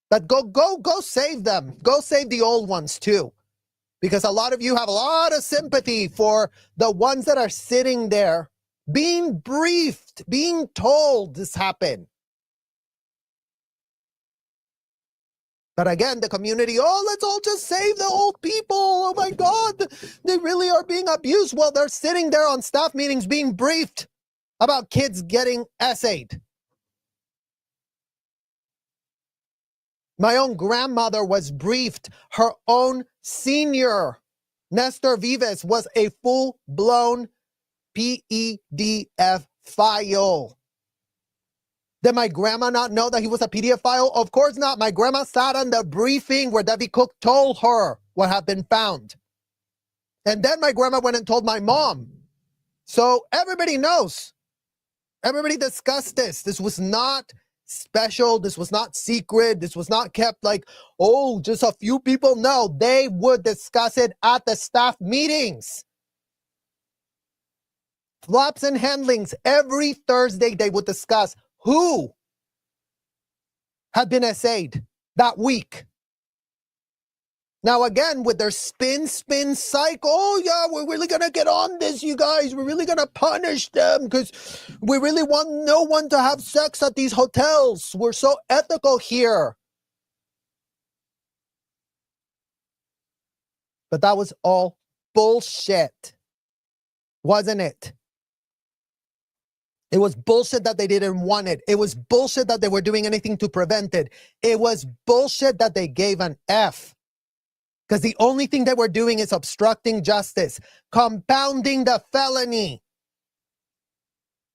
But go save them. Go save the old ones too. Because a lot of you have a lot of sympathy for the ones that are sitting there being briefed, being told this happened. But again, the community, oh, let's all just save the old people. Oh my God, they really are being abused. Well, they're sitting there on staff meetings being briefed about kids getting essayed. My own grandmother was briefed. Her own senior, Nestor Vives, was a full-blown PEDF file. Did my grandma not know that he was a PDF file? Of course not. My grandma sat on the briefing where Debbie Cook told her what had been found. And then my grandma went and told my mom. So everybody knows. Everybody discussed this. This was not special. This was not secret. This was not kept like, oh, just a few people. No, they would discuss it at the staff meetings. Flops and handlings. Every Thursday they would discuss who had been essayed that week. Now again, with their spin cycle, oh yeah, we're really going to get on this, you guys. We're really going to punish them because we really want no one to have sex at these hotels. We're so ethical here. But that was all bullshit, wasn't it? It was bullshit that they didn't want it. It was bullshit that they were doing anything to prevent it. It was bullshit that they gave an F. Because the only thing that we're doing is obstructing justice, compounding the felony.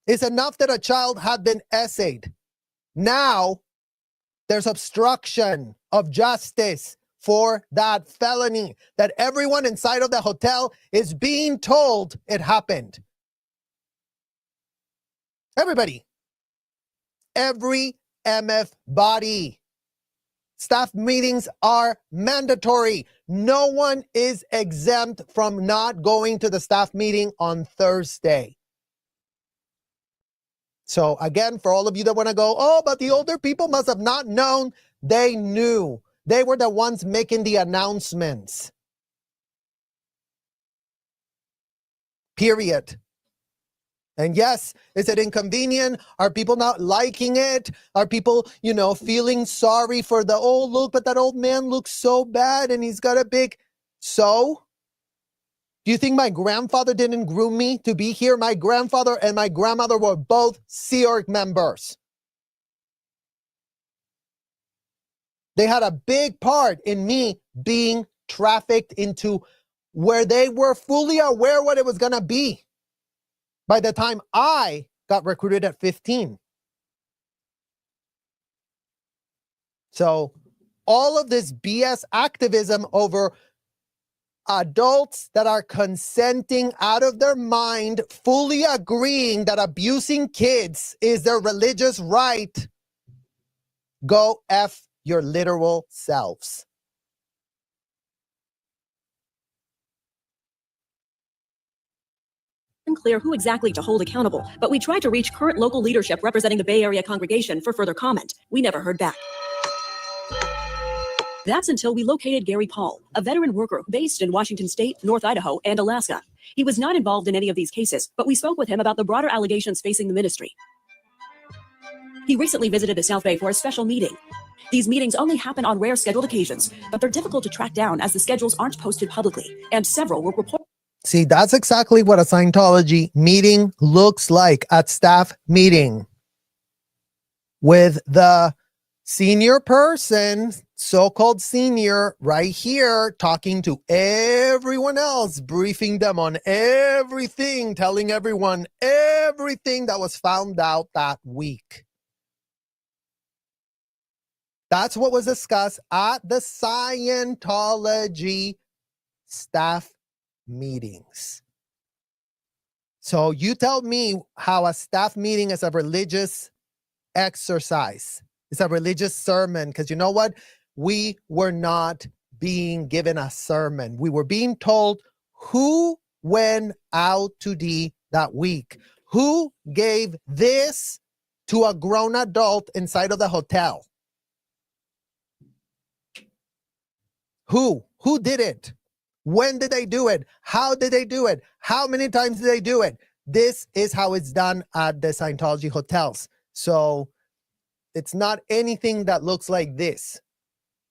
It's enough that a child had been essayed. Now, there's obstruction of justice for that felony that everyone inside of the hotel is being told it happened. Everybody. every MF body. Staff meetings are mandatory. No one is exempt from not going to the staff meeting on Thursday. So again, for all of you that want to go, oh, but the older people must have not known. They knew. They were the ones making the announcements. Period. And yes, is it inconvenient? Are people not liking it? Are people, feeling sorry for the old look, but that old man looks so bad and he's got a big... So? Do you think my grandfather didn't groom me to be here? My grandfather and my grandmother were both Sea Org members. They had a big part in me being trafficked into where they were fully aware what it was going to be by the time I got recruited at 15. So all of this BS activism over adults that are consenting out of their mind, fully agreeing that abusing kids is their religious right, go F your literal selves. Unclear who exactly to hold accountable, but we tried to reach current local leadership representing the Bay Area congregation for further comment. We never heard back. That's until we located Gary Paul, a veteran worker based in Washington State, North Idaho, and Alaska. He was not involved in any of these cases, but we spoke with him about the broader allegations facing the ministry. He recently visited the South Bay for a special meeting. These meetings only happen on rare scheduled occasions, but they're difficult to track down as the schedules aren't posted publicly, and several were reported. See, that's exactly what a Scientology meeting looks like, at staff meeting, with the senior person, so-called senior, right here, talking to everyone else, briefing them on everything, telling everyone everything that was found out that week. That's what was discussed at the Scientology staff meetings. So you tell me how a staff meeting is a religious exercise. It's a religious sermon, because you know what? We were not being given a sermon. We were being told who went out to D that week, who gave this to a grown adult inside of the hotel. Who did it? When did they do it? How did they do it? How many times did they do it? This is how it's done at the Scientology hotels. So it's not anything that looks like this.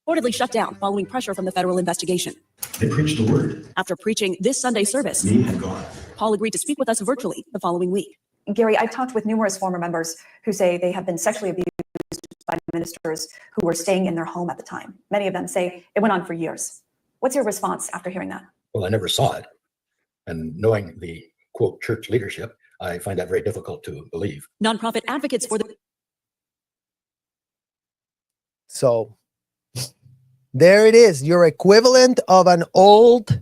Reportedly shut down following pressure from the federal investigation. They preached the word. After preaching this Sunday service, Me and God. Paul agreed to speak with us virtually the following week. Gary, I've talked with numerous former members who say they have been sexually abused by ministers who were staying in their home at the time. Many of them say it went on for years. What's your response after hearing that? Well, I never saw it. And knowing the, quote, church leadership, I find that very difficult to believe. Nonprofit advocates for the... So there it is. Your equivalent of an old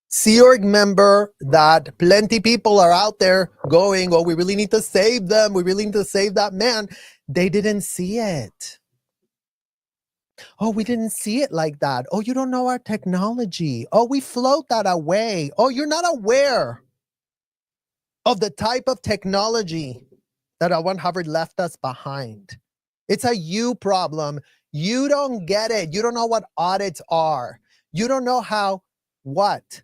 Sea Org member that plenty people are out there going, oh, we really need to save them. We really need to save that man. They didn't see it. Oh, we didn't see it like that. Oh, you don't know our technology. Oh, we float that away. Oh, you're not aware of the type of technology that L1 Hubbard left us behind. It's a you problem. You don't get it. You don't know what audits are. You don't know how, what?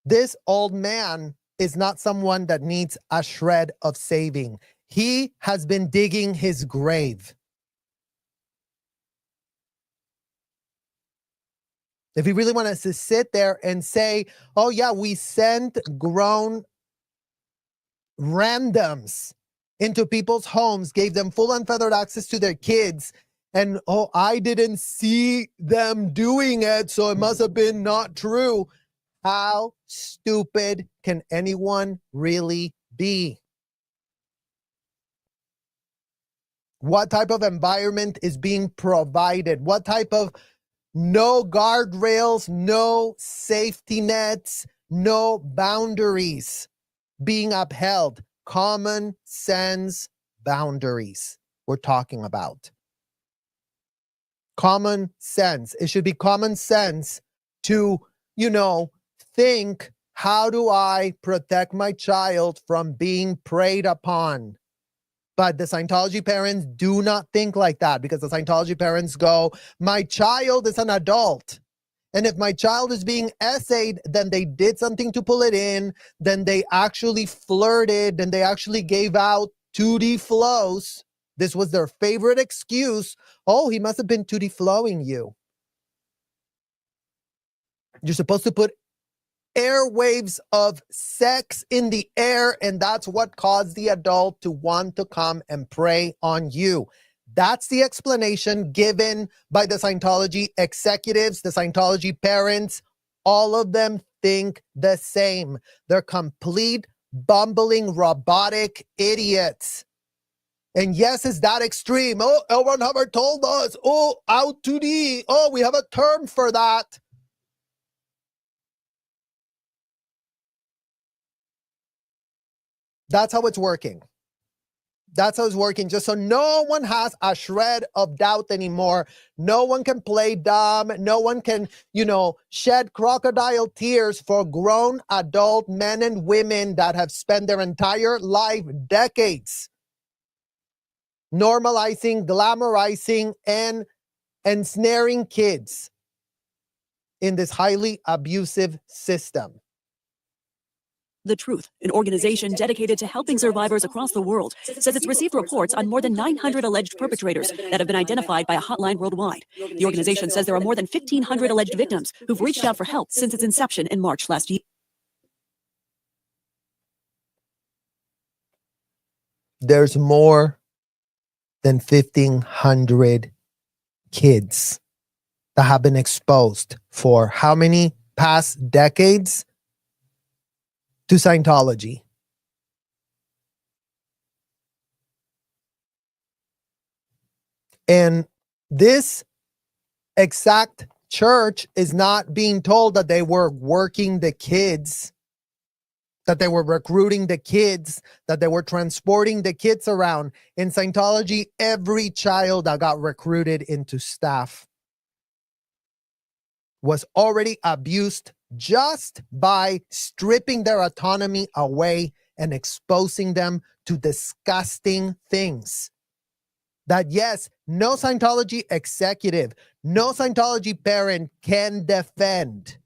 This old man is not someone that needs a shred of saving. He has been digging his grave. If he really wanted to sit there and say, oh yeah, we sent grown randoms into people's homes, gave them full unfettered access to their kids, and oh, I didn't see them doing it, so it must have been not true. How stupid can anyone really be? What type of environment is being provided? What type of no guardrails, no safety nets, no boundaries? being upheld. Common sense boundaries we're talking about. Common sense. It should be common sense to, think, how do I protect my child from being preyed upon? But the Scientology parents do not think like that, because the Scientology parents go, my child is an adult. And if my child is being essayed, then they did something to pull it in, then they actually flirted, then they actually gave out 2D flows. This was their favorite excuse. Oh, he must have been 2D flowing you. You're supposed to put airwaves of sex in the air, and that's what caused the adult to want to come and prey on you. That's the explanation given by the Scientology executives, the Scientology parents. All of them think the same. They're complete, bumbling, robotic idiots. And yes, it's that extreme. Oh, L. Ron Hubbard told us. Oh, out 2D. Oh, we have a term for that. That's how it's working. That's how it's working. Just so no one has a shred of doubt anymore. No one can play dumb. No one can, shed crocodile tears for grown adult men and women that have spent their entire life, decades, normalizing, glamorizing, and ensnaring kids in this highly abusive system. The Truth, an organization dedicated to helping survivors across the world, says it's received reports on more than 900 alleged perpetrators that have been identified by a hotline worldwide. The organization says there are more than 1,500 alleged victims who've reached out for help since its inception in March last year. There's more than 1,500 kids that have been exposed for how many past decades to Scientology. And this exact church is not being told that they were working the kids, that they were recruiting the kids, that they were transporting the kids around. In Scientology, every child that got recruited into staff was already abused just by stripping their autonomy away and exposing them to disgusting things that, yes, no Scientology executive, no Scientology parent can defend.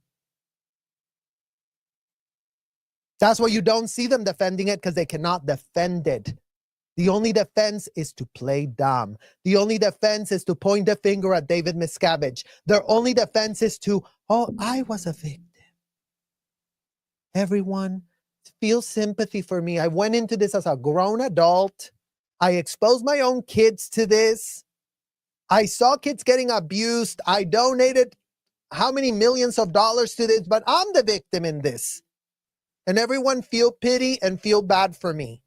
That's why you don't see them defending it, because they cannot defend it. The only defense is to play dumb. The only defense is to point the finger at David Miscavige. Their only defense is to, oh, I was a victim. Everyone, feel sympathy for me. I went into this as a grown adult. I exposed my own kids to this. I saw kids getting abused. I donated how many millions of dollars to this, but I'm the victim in this. And everyone feel pity and feel bad for me.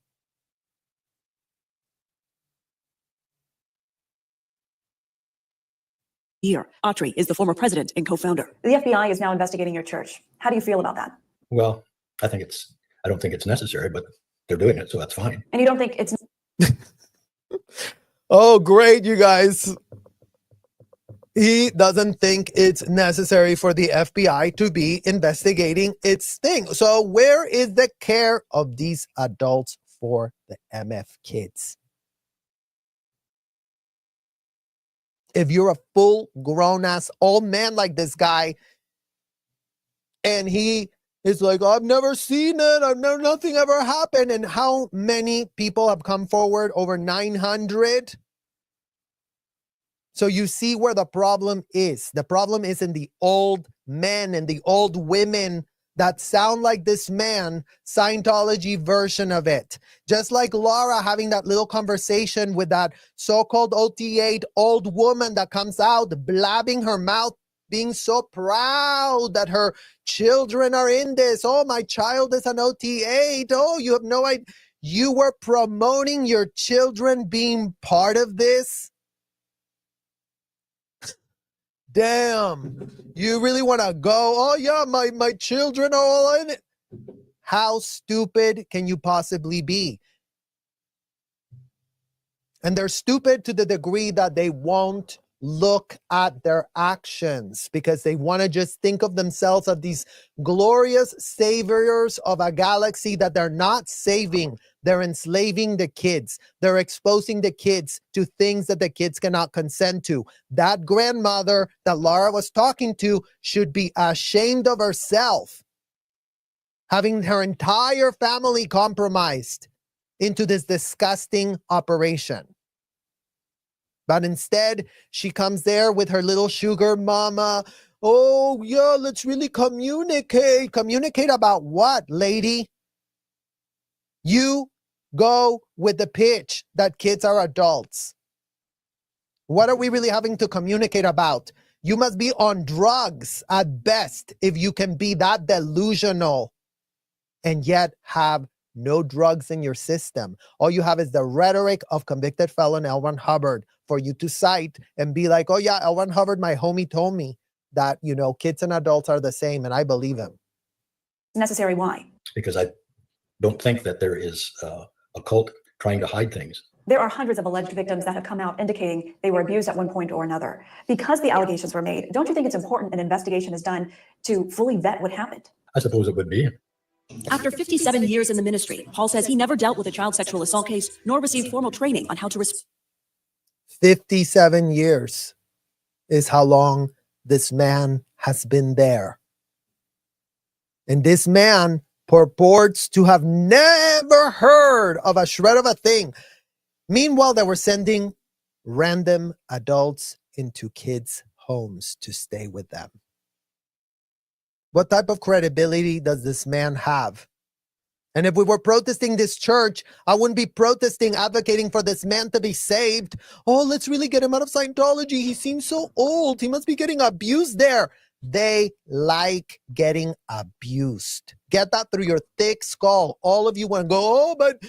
Autry is the former president and co-founder. The FBI is now investigating your church. How do you feel about that? Well, I don't think it's necessary, but they're doing it, so that's fine. And you don't think it's... Oh, great, you guys. He doesn't think it's necessary for the FBI to be investigating its thing. So where is the care of these adults for the MF kids? If you're a full grown-ass old man like this guy, and he is like, I've never seen it, nothing ever happened. And how many people have come forward? Over 900. So you see where the problem is. The problem is in the old men and the old women that sound like this man, Scientology version of it. Just like Laura having that little conversation with that so-called OT8 old woman that comes out blabbing her mouth, being so proud that her children are in this. Oh, my child is an OT8. Oh, you have no idea. You were promoting your children being part of this? Damn, you really want to go, oh yeah, my children are all in it. How stupid can you possibly be? And they're stupid to the degree that they won't look at their actions because they want to just think of themselves as these glorious saviors of a galaxy that they're not saving. They're enslaving the kids. They're exposing the kids to things that the kids cannot consent to. That grandmother that Laura was talking to should be ashamed of herself, having her entire family compromised into this disgusting operation. But instead, she comes there with her little sugar mama. Oh, yeah, let's really communicate. Communicate about what, lady? You go with the pitch that kids are adults. What are we really having to communicate about? You must be on drugs at best if you can be that delusional and yet have no drugs in your system. All you have is the rhetoric of convicted felon L. Ron Hubbard for you to cite and be like, oh yeah, L. Ron Hubbard, my homie, told me that, you know, kids and adults are the same, and I believe him. Necessary, why? Because I don't think that there is a cult trying to hide things. There are hundreds of alleged victims that have come out indicating they were abused at one point or another. Because the allegations were made, don't you think it's important an investigation is done to fully vet what happened? I suppose it would be. After 57 years in the ministry, Paul says he never dealt with a child sexual assault case, nor received formal training on how to 57 years is how long this man has been there. And this man purports to have never heard of a shred of a thing. Meanwhile, they were sending random adults into kids' homes to stay with them. What type of credibility does this man have? And if we were protesting this church, I wouldn't be protesting, advocating for this man to be saved. Oh, let's really get him out of Scientology. He seems so old. He must be getting abused there. They like getting abused. Get that through your thick skull. All of you want to go, oh, but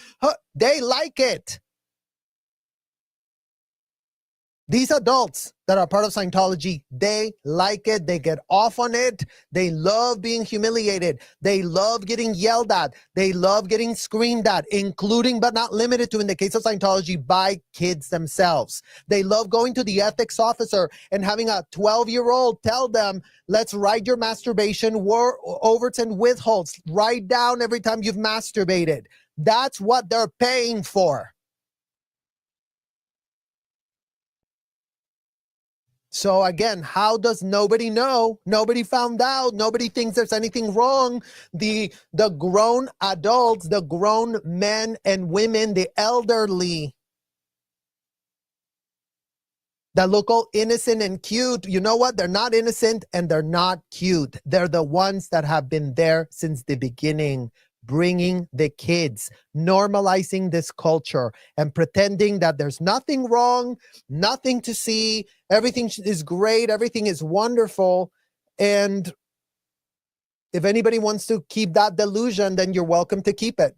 they like it. These adults that are part of Scientology, they like it. They get off on it. They love being humiliated. They love getting yelled at. They love getting screamed at, including but not limited to, in the case of Scientology, by kids themselves. They love going to the ethics officer and having a 12-year-old tell them, let's write your masturbation overts and withholds. Write down every time you've masturbated. That's what they're paying for. So again, how does nobody know? Nobody found out. Nobody thinks there's anything wrong. The grown adults, the grown men and women, the elderly that look all innocent and cute. You know what? They're not innocent and they're not cute. They're the ones that have been there since the beginning, bringing the kids, normalizing this culture and pretending that there's nothing wrong, nothing to see, everything is great, everything is wonderful. And if anybody wants to keep that delusion, then you're welcome to keep it.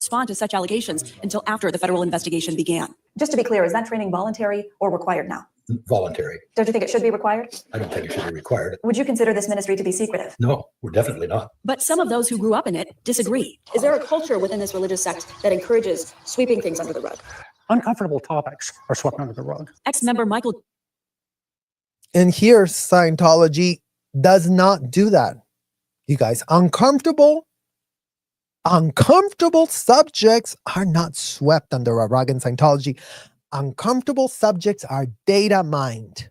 Respond to such allegations until after the federal investigation began. Just to be clear, is that training voluntary or required now? Voluntary. Don't you think it should be required? I don't think it should be required. Would you consider this ministry to be secretive? No, we're definitely not. But some of those who grew up in it disagree. Is there a culture within this religious sect that encourages sweeping things under the rug? Uncomfortable topics are swept under the rug. Ex-member Michael. And here, Scientology does not do that. You guys, uncomfortable subjects are not swept under a rug in Scientology. Uncomfortable subjects are data mined.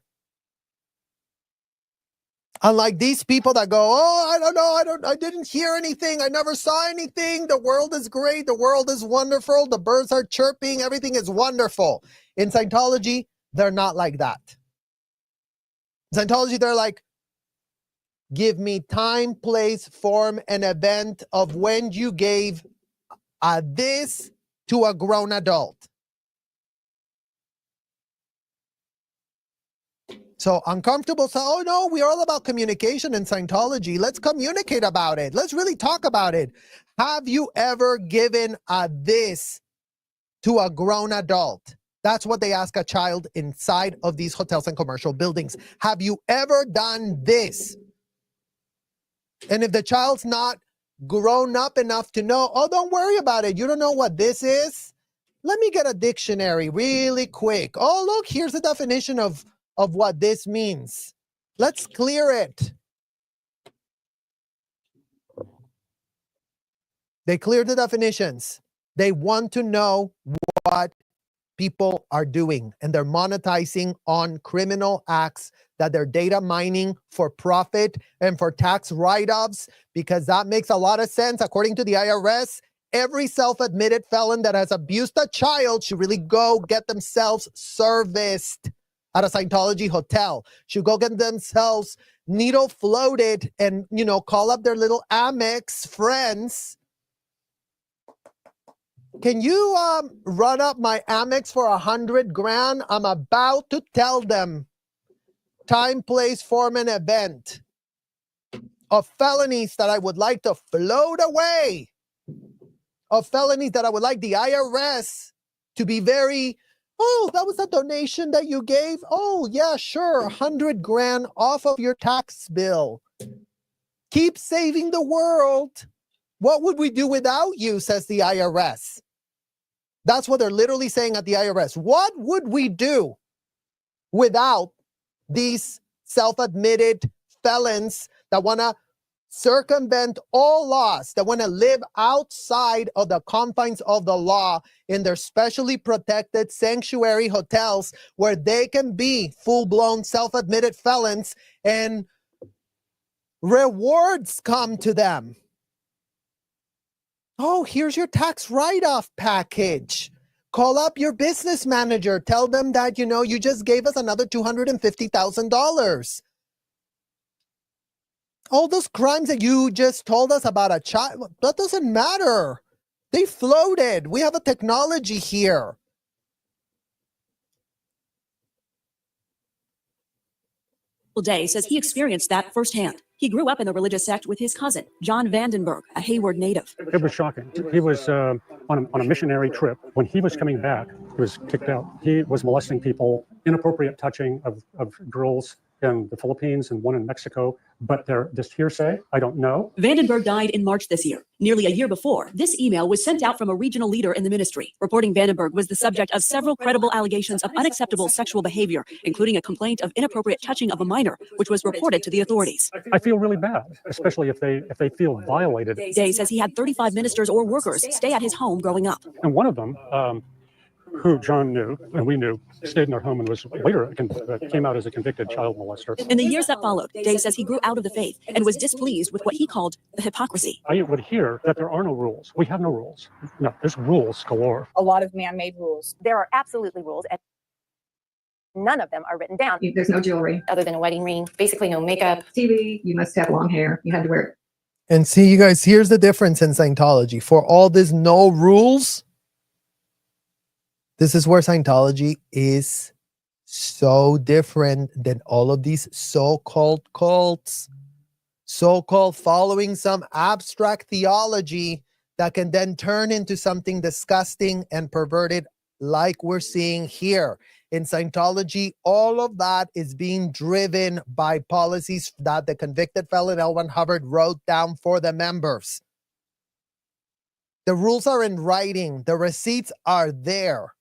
Unlike these people that go, oh, I don't know, I didn't hear anything, I never saw anything, the world is great, the world is wonderful, the birds are chirping, everything is wonderful. In Scientology, they're not like that. In Scientology, they're like, give me time, place, form, and event of when you gave this to a grown adult. So uncomfortable. So, oh no, we're all about communication in Scientology. Let's communicate about it. Let's really talk about it. Have you ever given this to a grown adult? That's what they ask a child inside of these hotels and commercial buildings. Have you ever done this? And if the child's not grown up enough to know, oh, don't worry about it. You don't know what this is? Let me get a dictionary really quick. Oh, look, here's the definition of what this means. Let's clear it. They clear the definitions. They want to know what people are doing, and they're monetizing on criminal acts that they're data mining for profit and for tax write-offs, because that makes a lot of sense. According to the IRS, every self-admitted felon that has abused a child should really go get themselves serviced at a Scientology hotel, should go get themselves needle floated and, you know, call up their little Amex friends. Can you run up my Amex for 100 grand? I'm about to tell them time, place, form, and event of felonies that I would like to float away, of felonies that I would like the IRS to be very, oh, that was a donation that you gave? Oh, yeah, sure, 100 grand off of your tax bill. Keep saving the world. What would we do without you, says the IRS. That's what they're literally saying at the IRS. What would we do without these self-admitted felons that want to circumvent all laws, that want to live outside of the confines of the law in their specially protected sanctuary hotels where they can be full-blown self-admitted felons and rewards come to them? Oh, here's your tax write-off package. Call up your business manager. Tell them that, you know, you just gave us another $250,000. All those crimes that you just told us about a child, that doesn't matter. They floated. We have a technology here. Day says he experienced that firsthand. He grew up in the religious sect with his cousin, John Vandenberg, a Hayward native. It was shocking. He was on a missionary trip. When he was coming back, he was kicked out. He was molesting people, inappropriate touching of girls in the Philippines and one in Mexico. But they're just hearsay. I don't know. Vandenberg died in March this year. Nearly a year before, this email was sent out from a regional leader in the ministry, reporting Vandenberg was the subject of several credible allegations of unacceptable sexual behavior, including a complaint of inappropriate touching of a minor, which was reported to the authorities. I feel really bad, especially if they feel violated. Day says he had 35 ministers or workers stay at his home growing up. And one of them, who John knew and we knew, stayed in their home and was later came out as a convicted child molester. In the years that followed, Day says he grew out of the faith and was displeased with what he called the hypocrisy. I would hear that there are no rules. We have no rules. No, there's rules galore. A lot of man-made rules. There are absolutely rules, and none of them are written down. There's no jewelry. Other than a wedding ring, basically no makeup. TV, you must have long hair. You had to wear it. And see, you guys, here's the difference in Scientology. For all this no rules, this is where Scientology is so different than all of these so-called cults, so-called following some abstract theology that can then turn into something disgusting and perverted like we're seeing here. In Scientology, all of that is being driven by policies that the convicted felon L. Ron Hubbard wrote down for the members. The rules are in writing. The receipts are there.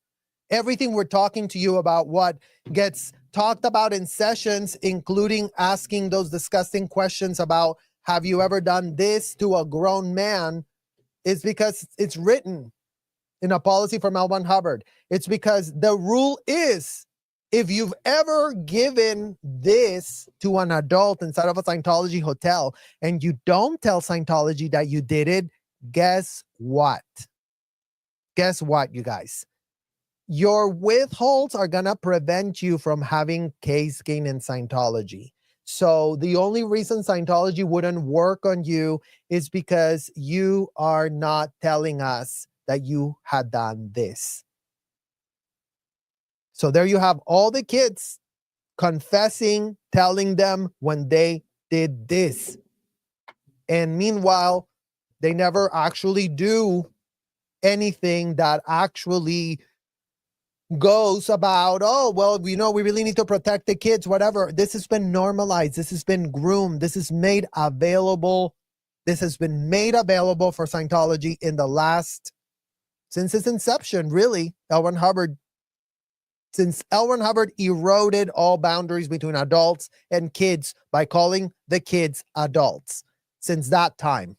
Everything we're talking to you about, what gets talked about in sessions, including asking those disgusting questions about, have you ever done this to a grown man, is because it's written in a policy from L. Ron Hubbard. It's because the rule is, if you've ever given this to an adult inside of a Scientology hotel and you don't tell Scientology that you did it, guess what? Guess what, you guys? Your withholds are going to prevent you from having case gain in Scientology. So the only reason Scientology wouldn't work on you is because you are not telling us that you had done this. So there you have all the kids confessing, telling them when they did this. And meanwhile, they never actually do anything that actually goes about, oh, well, you know, we really need to protect the kids, whatever. This has been normalized. This has been groomed. This is made available This has been made available for Scientology since its inception, really. Since L. Ron Hubbard eroded all boundaries between adults and kids by calling the kids adults. Since that time.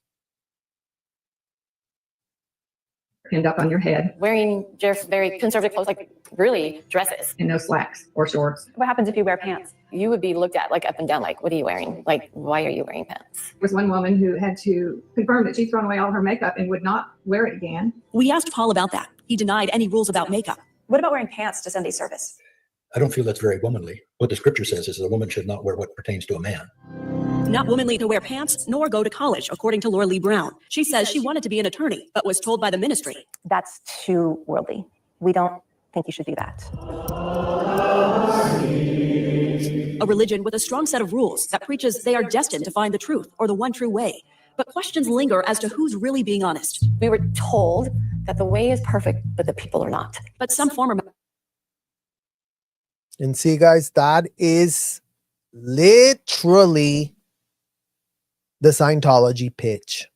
Pinned up on your head. Wearing just very conservative clothes, like really dresses. And no slacks or shorts. What happens if you wear pants? You would be looked at like up and down, like, what are you wearing? Like, why are you wearing pants? There was one woman who had to confirm that she'd thrown away all her makeup and would not wear it again. We asked Paul about that. He denied any rules about makeup. What about wearing pants to Sunday service? I don't feel that's very womanly. What the scripture says is a woman should not wear what pertains to a man. Not womanly to wear pants nor go to college, according to Laura Lee Brown. She says she wanted to be an attorney, but was told by the ministry. That's too worldly. We don't think you should do that. A religion with a strong set of rules that preaches they are destined to find the truth or the one true way. But questions linger as to who's really being honest. We were told that the way is perfect, but the people are not. But some former... And see, guys, that is literally the Scientology pitch.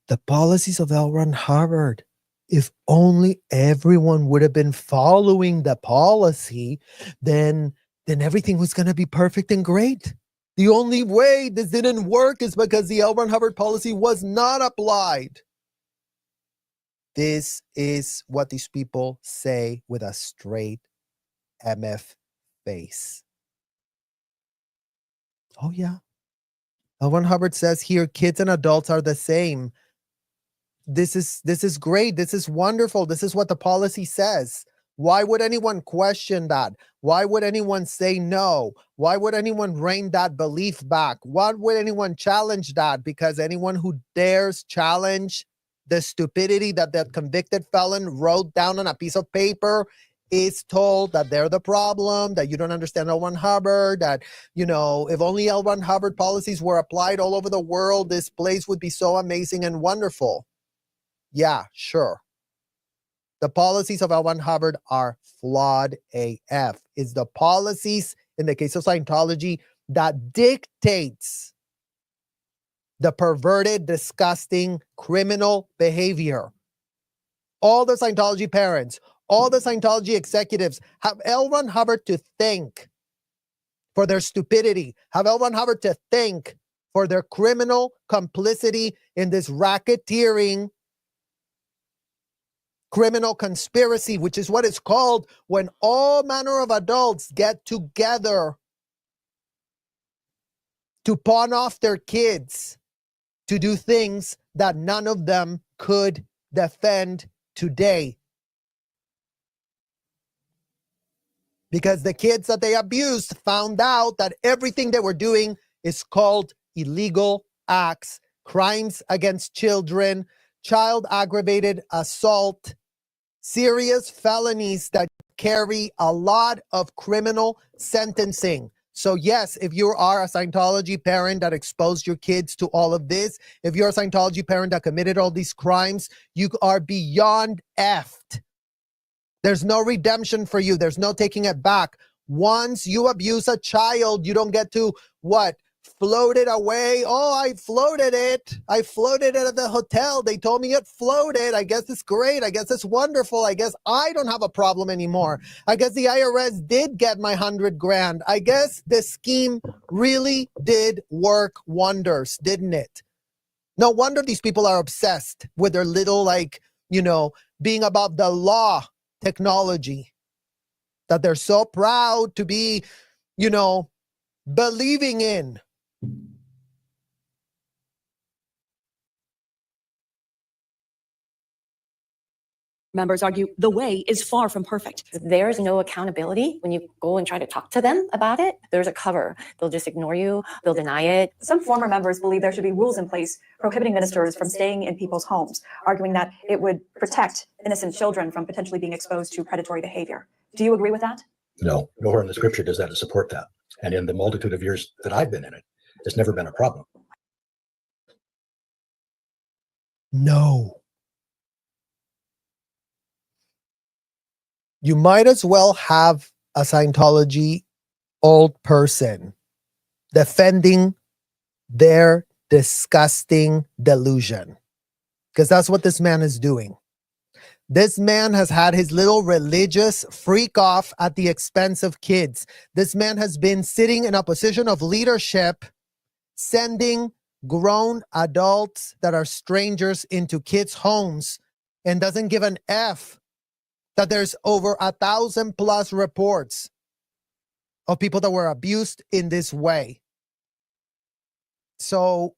The policies of L. Ron Hubbard. If only everyone would have been following the policy, then everything was going to be perfect and great. The only way this didn't work is because the L. Ron Hubbard policy was not applied. This is what these people say with a straight MF face. Oh, yeah. L. Ron Hubbard says here, kids and adults are the same. This is great. This is wonderful. This is what the policy says. Why would anyone question that? Why would anyone say no? Why would anyone rein that belief back? Why would anyone challenge that? Because anyone who dares challenge the stupidity that that convicted felon wrote down on a piece of paper is told that they're the problem, that you don't understand L. Ron Hubbard, that, if only L. Ron Hubbard policies were applied all over the world, this place would be so amazing and wonderful. Yeah, sure. The policies of L. Ron Hubbard are flawed AF. It's the policies, in the case of Scientology, that dictates the perverted, disgusting, criminal behavior. All the Scientology parents, all the Scientology executives have L. Ron Hubbard to thank for their stupidity, have L. Ron Hubbard to thank for their criminal complicity in this racketeering criminal conspiracy, which is what it's called when all manner of adults get together to pawn off their kids to do things that none of them could defend today. Because the kids that they abused found out that everything they were doing is called illegal acts, crimes against children, child aggravated assault, serious felonies that carry a lot of criminal sentencing. So yes, if you are a Scientology parent that exposed your kids to all of this, if you're a Scientology parent that committed all these crimes, you are beyond effed. There's no redemption for you. There's no taking it back. Once you abuse a child, you don't get to, float it away. Oh, I floated it. I floated it at the hotel. They told me it floated. I guess it's great. I guess it's wonderful. I guess I don't have a problem anymore. I guess the IRS did get my $100,000. I guess the scheme really did work wonders, didn't it? No wonder these people are obsessed with their little, being above the law technology, that they're so proud to be, believing in. Members argue the way is far from perfect. There's no accountability when you go and try to talk to them about it. There's a cover. They'll just ignore you. They'll deny it. Some former members believe there should be rules in place prohibiting ministers from staying in people's homes, arguing that it would protect innocent children from potentially being exposed to predatory behavior. Do you agree with that? No, nowhere in the scripture does that support that. And in the multitude of years that I've been in it, it's never been a problem. No. You might as well have a Scientology old person defending their disgusting delusion. Because that's what this man is doing. This man has had his little religious freak off at the expense of kids. This man has been sitting in a position of leadership, sending grown adults that are strangers into kids' homes, and doesn't give an F that there's over 1,000+ reports of people that were abused in this way. So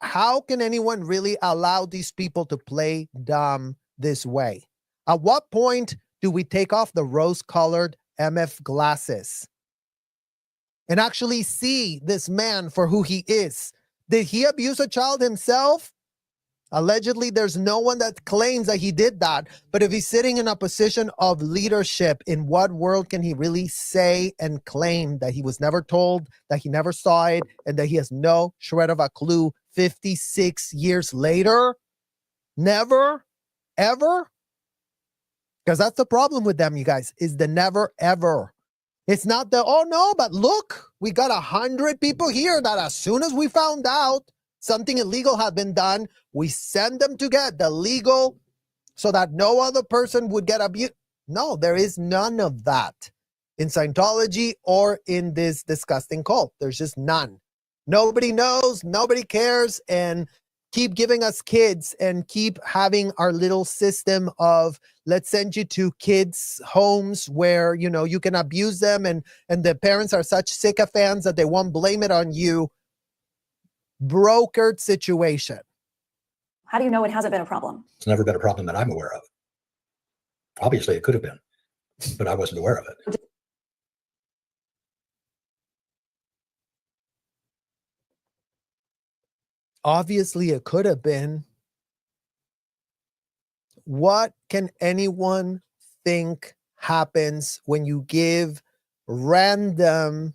how can anyone really allow these people to play dumb this way? At what point do we take off the rose-colored MF glasses and actually see this man for who he is? Did he abuse a child himself? Allegedly, there's no one that claims that he did that. But if he's sitting in a position of leadership, in what world can he really say and claim that he was never told, that he never saw it, and that he has no shred of a clue 56 years later? Never, ever? Because that's the problem with them, you guys, is the never, ever. It's not the, oh no, but look, we got 100 people here that as soon as we found out something illegal had been done, we send them to get the legal so that no other person would get abused. No, there is none of that in Scientology or in this disgusting cult. There's just none. Nobody knows, nobody cares, and keep giving us kids and keep having our little system of let's send you to kids' homes where, you know, you can abuse them and the parents are such sycophants that they won't blame it on you. Brokered situation. How do you know it hasn't been a problem? It's never been a problem that I'm aware of. Obviously, it could have been, but I wasn't aware of it. Obviously, it could have been. What can anyone think happens when you give random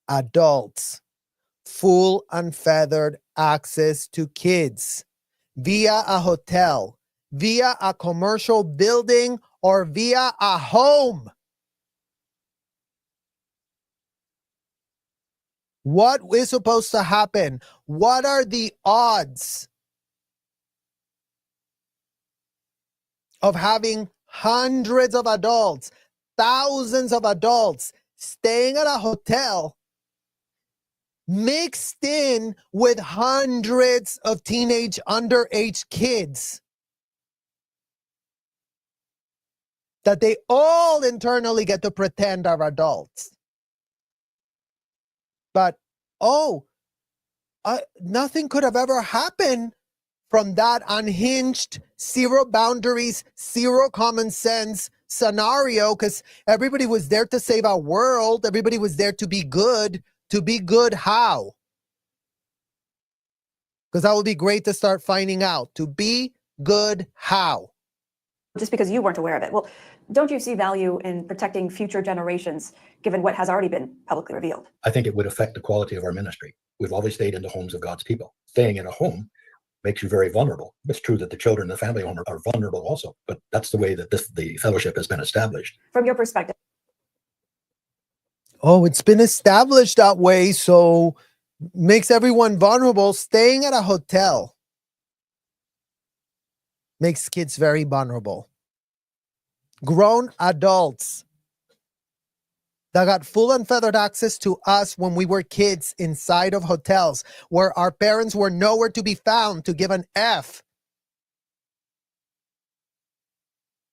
adults full unfettered access to kids via a hotel, via a commercial building, or via a home? What is supposed to happen? What are the odds of having hundreds of adults, thousands of adults staying at a hotel mixed in with hundreds of teenage underage kids that they all internally get to pretend are adults? But, nothing could have ever happened from that unhinged, zero boundaries, zero common sense scenario, because everybody was there to save our world. Everybody was there to be good. To be good how? Because that would be great to start finding out. To be good how? Just because you weren't aware of it. Well, don't you see value in protecting future generations, given what has already been publicly revealed? I think it would affect the quality of our ministry. We've always stayed in the homes of God's people. Staying in a home makes you very vulnerable. It's true that the children in the family home are vulnerable also, but that's the way that the fellowship has been established. From your perspective. Oh, it's been established that way, so makes everyone vulnerable. Staying at a hotel makes kids very vulnerable. Grown adults that got full unfettered access to us when we were kids inside of hotels where our parents were nowhere to be found to give an F,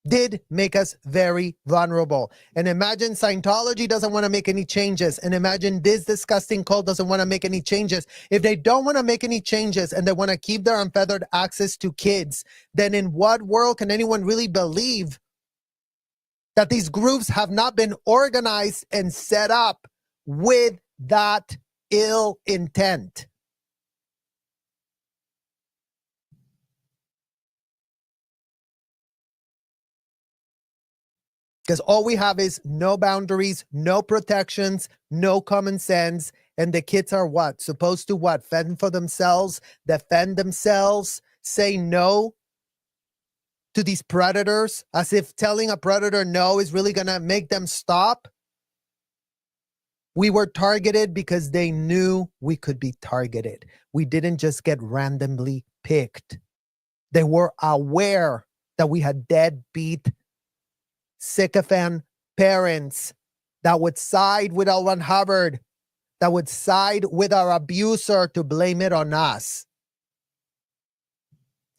did make us very vulnerable. And imagine Scientology doesn't want to make any changes. And imagine this disgusting cult doesn't want to make any changes. If they don't want to make any changes and they want to keep their unfettered access to kids, then in what world can anyone really believe that these groups have not been organized and set up with that ill intent? Because all we have is no boundaries, no protections, no common sense. And the kids are what? Supposed to what? Fend for themselves, defend themselves, say no to these predators, as if telling a predator no is really going to make them stop. We were targeted because they knew we could be targeted. We didn't just get randomly picked. They were aware that we had deadbeat, sycophant parents that would side with L. Ron Hubbard, that would side with our abuser to blame it on us.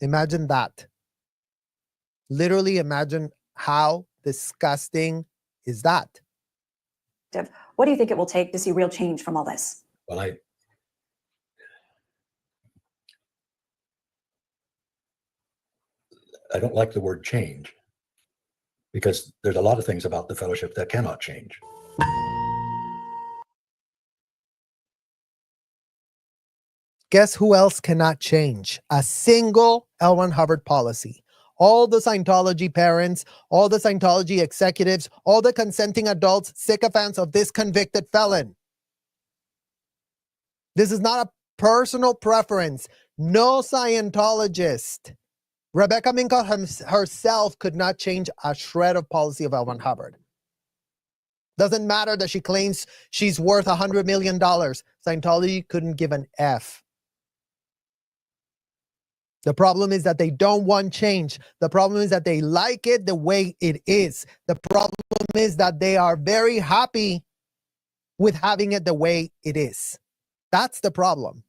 Imagine that. Literally imagine how disgusting is that. What do you think it will take to see real change from all this? Well, I don't like the word change, because there's a lot of things about the fellowship that cannot change. Guess who else cannot change? A single L. Ron Hubbard policy. All the Scientology parents, all the Scientology executives, all the consenting adults, sycophants of this convicted felon. This is not a personal preference. No Scientologist. Rebecca Minkoff herself could not change a shred of policy of L. Ron Hubbard. Doesn't matter that she claims she's worth $100 million. Scientology couldn't give an F. The problem is that they don't want change. The problem is that they like it the way it is. The problem is that they are very happy with having it the way it is. That's the problem.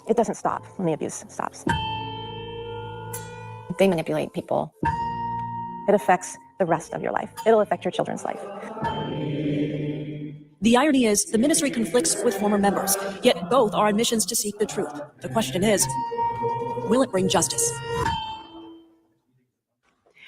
It doesn't stop when the abuse stops. They manipulate people. It affects the rest of your life. It'll affect your children's life. The irony is, the ministry conflicts with former members, yet both are on missions to seek the truth. The question is, will it bring justice?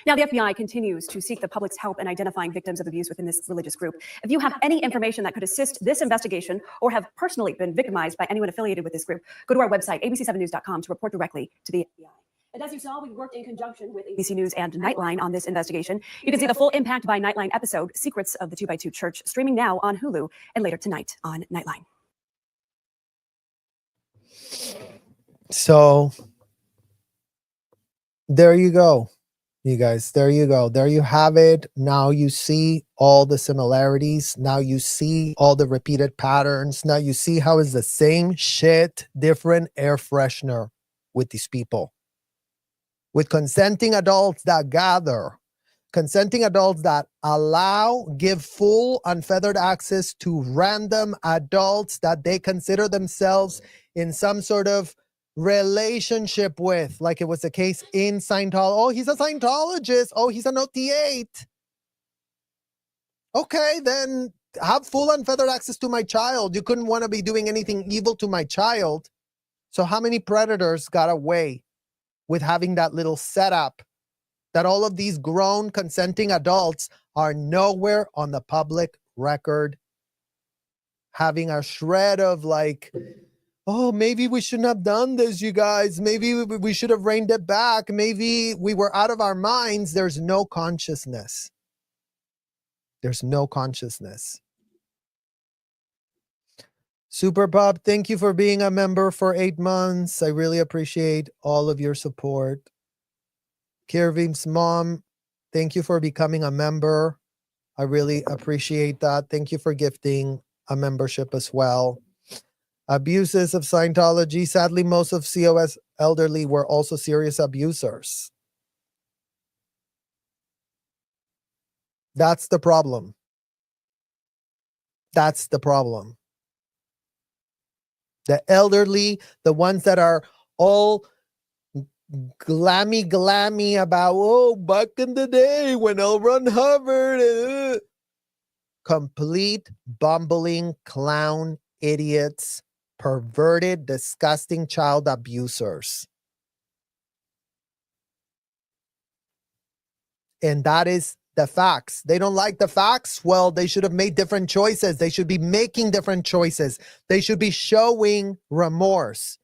Now, the FBI continues to seek the public's help in identifying victims of abuse within this religious group. If you have any information that could assist this investigation or have personally been victimized by anyone affiliated with this group, go to our website, abc7news.com, to report directly to the FBI. And as you saw, we worked in conjunction with ABC News and Nightline on this investigation. You can see the full Impact by Nightline episode, Secrets of the 2x2 Church, streaming now on Hulu and later tonight on Nightline. So there you go, you guys. There you go. There you have it. Now you see all the similarities. Now you see all the repeated patterns. Now you see how it's the same shit, different air freshener with these people. With consenting adults that gather, consenting adults that give full unfeathered access to random adults that they consider themselves in some sort of relationship with, like it was the case in Scientology. Oh, he's a Scientologist. Oh, he's an OT8. Okay, then have full unfeathered access to my child. You couldn't want to be doing anything evil to my child. So how many predators got away with having that little setup that all of these grown consenting adults are nowhere on the public record having a shred of like, oh, maybe we shouldn't have done this, you guys. Maybe we should have reined it back. Maybe we were out of our minds. There's no consciousness. There's no consciousness. Super Pop, thank you for being a member for 8 months. I really appreciate all of your support. Kirvim's mom, thank you for becoming a member. I really appreciate that. Thank you for gifting a membership as well. Abuses of Scientology. Sadly, most of COS elderly were also serious abusers. That's the problem. That's the problem. The elderly, the ones that are all glammy about, oh, back in the day when L. Ron Hubbard. Complete bumbling clown idiots, perverted, disgusting child abusers. And that is the facts. They don't like the facts. Well, they should have made different choices. They should be making different choices. They should be showing remorse.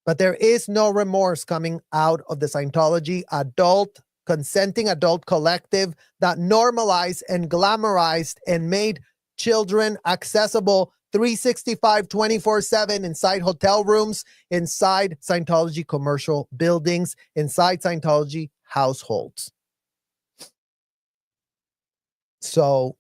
But there is no remorse coming out of the Scientology consenting adult collective that normalized and glamorized and made children accessible 365, 24/7 inside hotel rooms, inside Scientology commercial buildings, inside Scientology households. So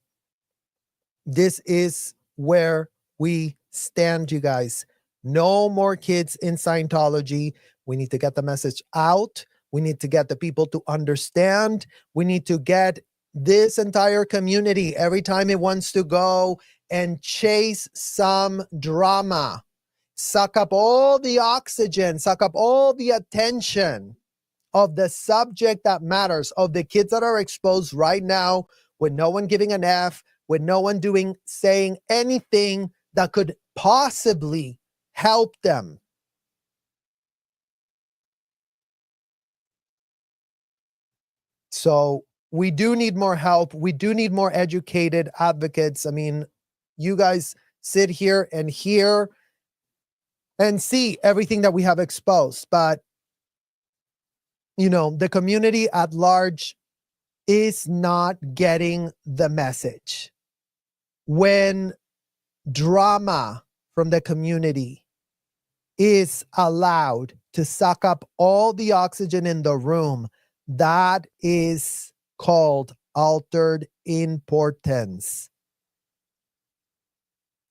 This is where we stand, you guys. No more kids in Scientology. We need to get the message out. We need to get the people to understand. We need to get this entire community, every time it wants to go and chase some drama, suck up all the oxygen, suck up all the attention of the subject that matters, of the kids that are exposed right now, with no one giving an F, with no one saying anything that could possibly help them. So we do need more help. We do need more educated advocates. I mean, you guys sit here and hear and see everything that we have exposed, but you know, the community at large is not getting the message. When drama from the community is allowed to suck up all the oxygen in the room, that is called altered importance.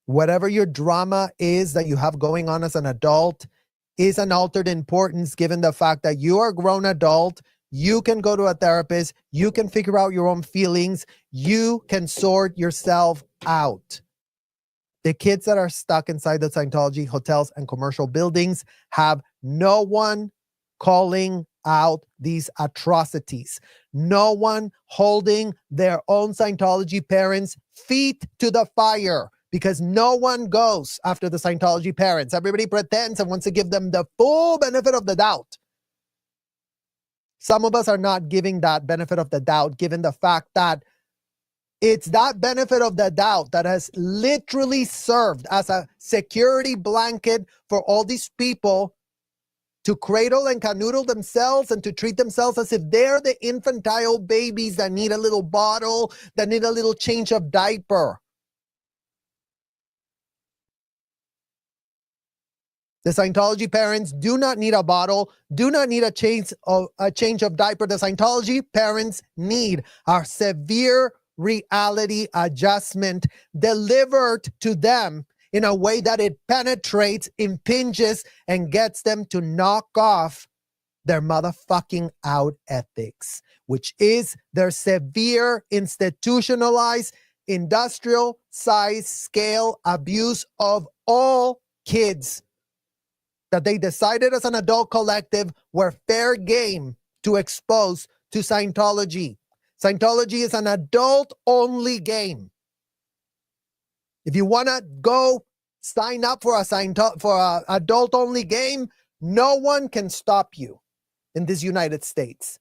Whatever your drama is that you have going on as an adult is an altered importance, given the fact that you are a grown adult. You can go to a therapist. You can figure out your own feelings. You can sort yourself out. The kids that are stuck inside the Scientology hotels and commercial buildings have no one calling out these atrocities. No one holding their own Scientology parents' feet to the fire, because no one goes after the Scientology parents. Everybody pretends and wants to give them the full benefit of the doubt. Some of us are not giving that benefit of the doubt, given the fact that it's that benefit of the doubt that has literally served as a security blanket for all these people to cradle and canoodle themselves and to treat themselves as if they're the infantile babies that need a little bottle, that need a little change of diaper. The Scientology parents do not need a bottle, do not need a change of diaper. The Scientology parents need a severe reality adjustment delivered to them in a way that it penetrates, impinges, and gets them to knock off their motherfucking out ethics, which is their severe, institutionalized, industrial size scale abuse of all kids that they decided as an adult collective were fair game to expose to Scientology. Scientology is an adult-only game. If you want to go sign up for a adult-only game, no one can stop you in this United States.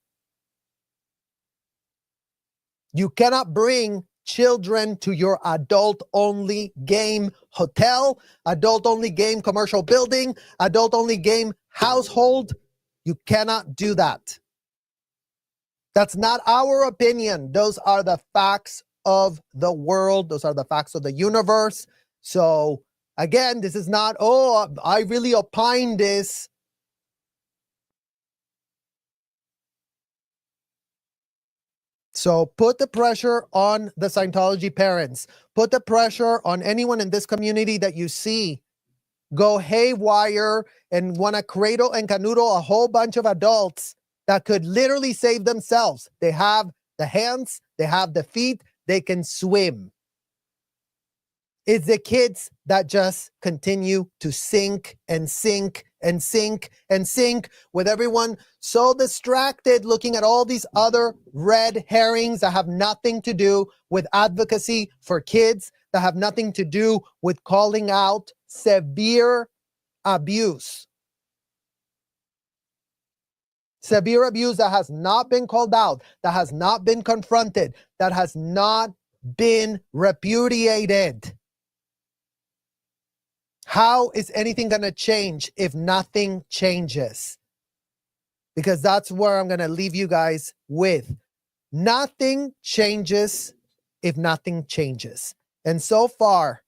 You cannot bring children to your adult-only game hotel, adult-only game commercial building, adult-only game household. You cannot do that. That's not our opinion. Those are the facts of the world. Those are the facts of the universe. So again, this is not, oh, I really opine this. So put the pressure on the Scientology parents. Put the pressure on anyone in this community that you see go haywire and want to cradle and canoodle a whole bunch of adults that could literally save themselves. They have the hands, they have the feet, they can swim. It's the kids that just continue to sink and sink and sink and sink, with everyone so distracted looking at all these other red herrings that have nothing to do with advocacy for kids, that have nothing to do with calling out severe abuse. Severe abuse that has not been called out, that has not been confronted, that has not been repudiated. How is anything going to change if nothing changes? Because that's where I'm going to leave you guys with. Nothing changes if nothing changes. And so far,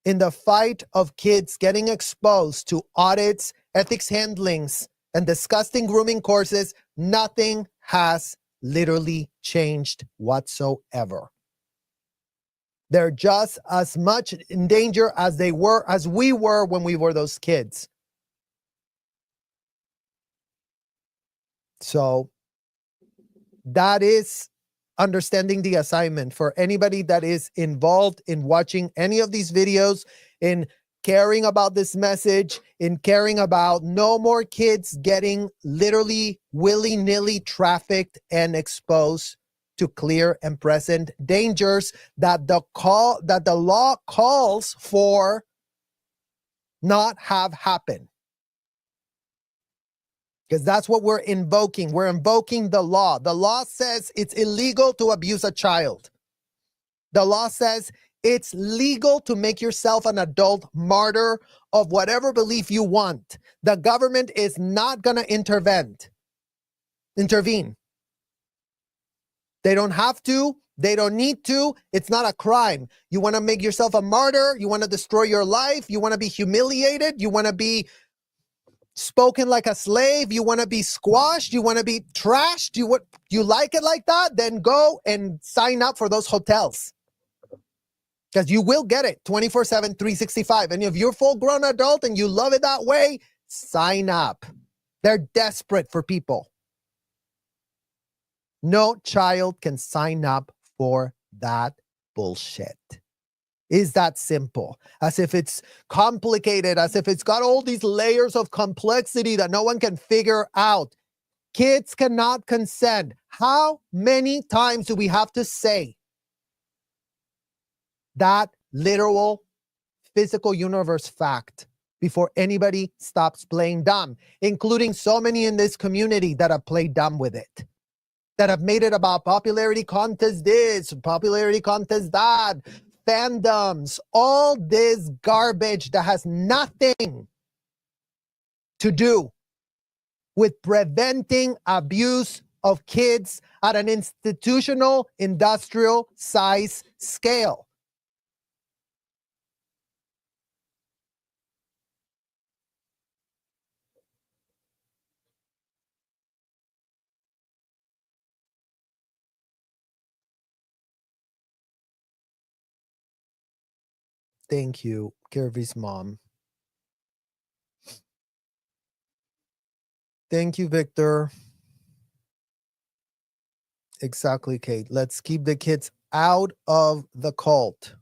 in the fight of kids getting exposed to audits, ethics handlings, and disgusting grooming courses, nothing has literally changed whatsoever. They're just as much in danger as we were when we were those kids. So that is understanding the assignment for anybody that is involved in watching any of these videos, in caring about this message, in caring about no more kids getting literally willy-nilly trafficked and exposed to clear and present dangers that the law calls for not have happened. Because that's what we're invoking. We're invoking the law. The law says it's illegal to abuse a child. The law says it's legal to make yourself an adult martyr of whatever belief you want. The government is not going to intervene. They don't have to. They don't need to. It's not a crime. You want to make yourself a martyr? You want to destroy your life? You want to be humiliated? You want to be spoken like a slave? You want to be squashed? You want to be trashed? You like it like that? Then go and sign up for those hotels. Because you will get it 24/7, 365. And if you're a full-grown adult and you love it that way, sign up. They're desperate for people. No child can sign up for that bullshit. Is that simple? As if it's complicated, as if it's got all these layers of complexity that no one can figure out. Kids cannot consent. How many times do we have to say that literal physical universe fact before anybody stops playing dumb, including so many in this community that have played dumb with it, that have made it about popularity contest this, popularity contest that, fandoms, all this garbage that has nothing to do with preventing abuse of kids at an institutional, industrial size scale. Thank you, Kirby's mom. Thank you, Victor. Exactly, Kate. Let's keep the kids out of the cult.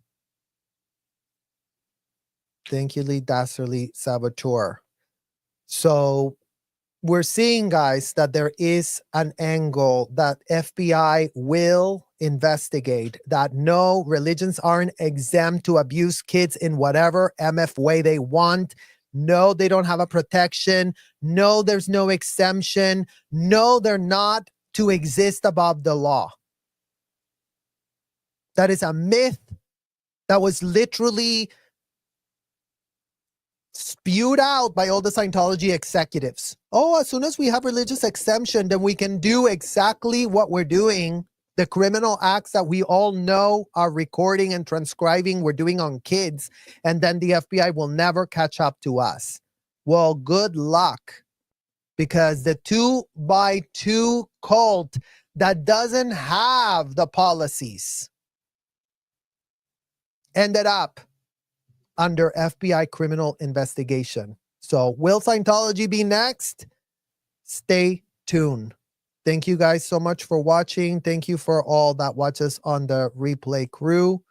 Thank you, Lee Dasserly Saboteur. So we're seeing, guys, that there is an angle that FBI will investigate, that no, religions aren't exempt to abuse kids in whatever MF way they want. No, they don't have a protection. No, there's no exemption. No, they're not to exist above the law. That is a myth that was literally spewed out by all the Scientology executives. Oh, as soon as we have religious exemption, then we can do exactly what we're doing. The criminal acts that we all know are recording and transcribing, we're doing on kids, and then the FBI will never catch up to us. Well, good luck, because the 2x2 cult that doesn't have the policies ended up under FBI criminal investigation. So will Scientology be next? Stay tuned. Thank you guys so much for watching. Thank you for all that watch us on the replay crew.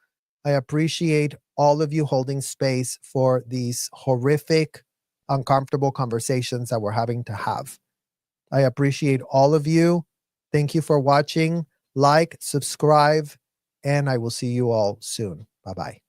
I appreciate all of you holding space for these horrific, uncomfortable conversations that we're having to have. I appreciate all of you. Thank you for watching. Like, subscribe, and I will see you all soon. Bye-bye.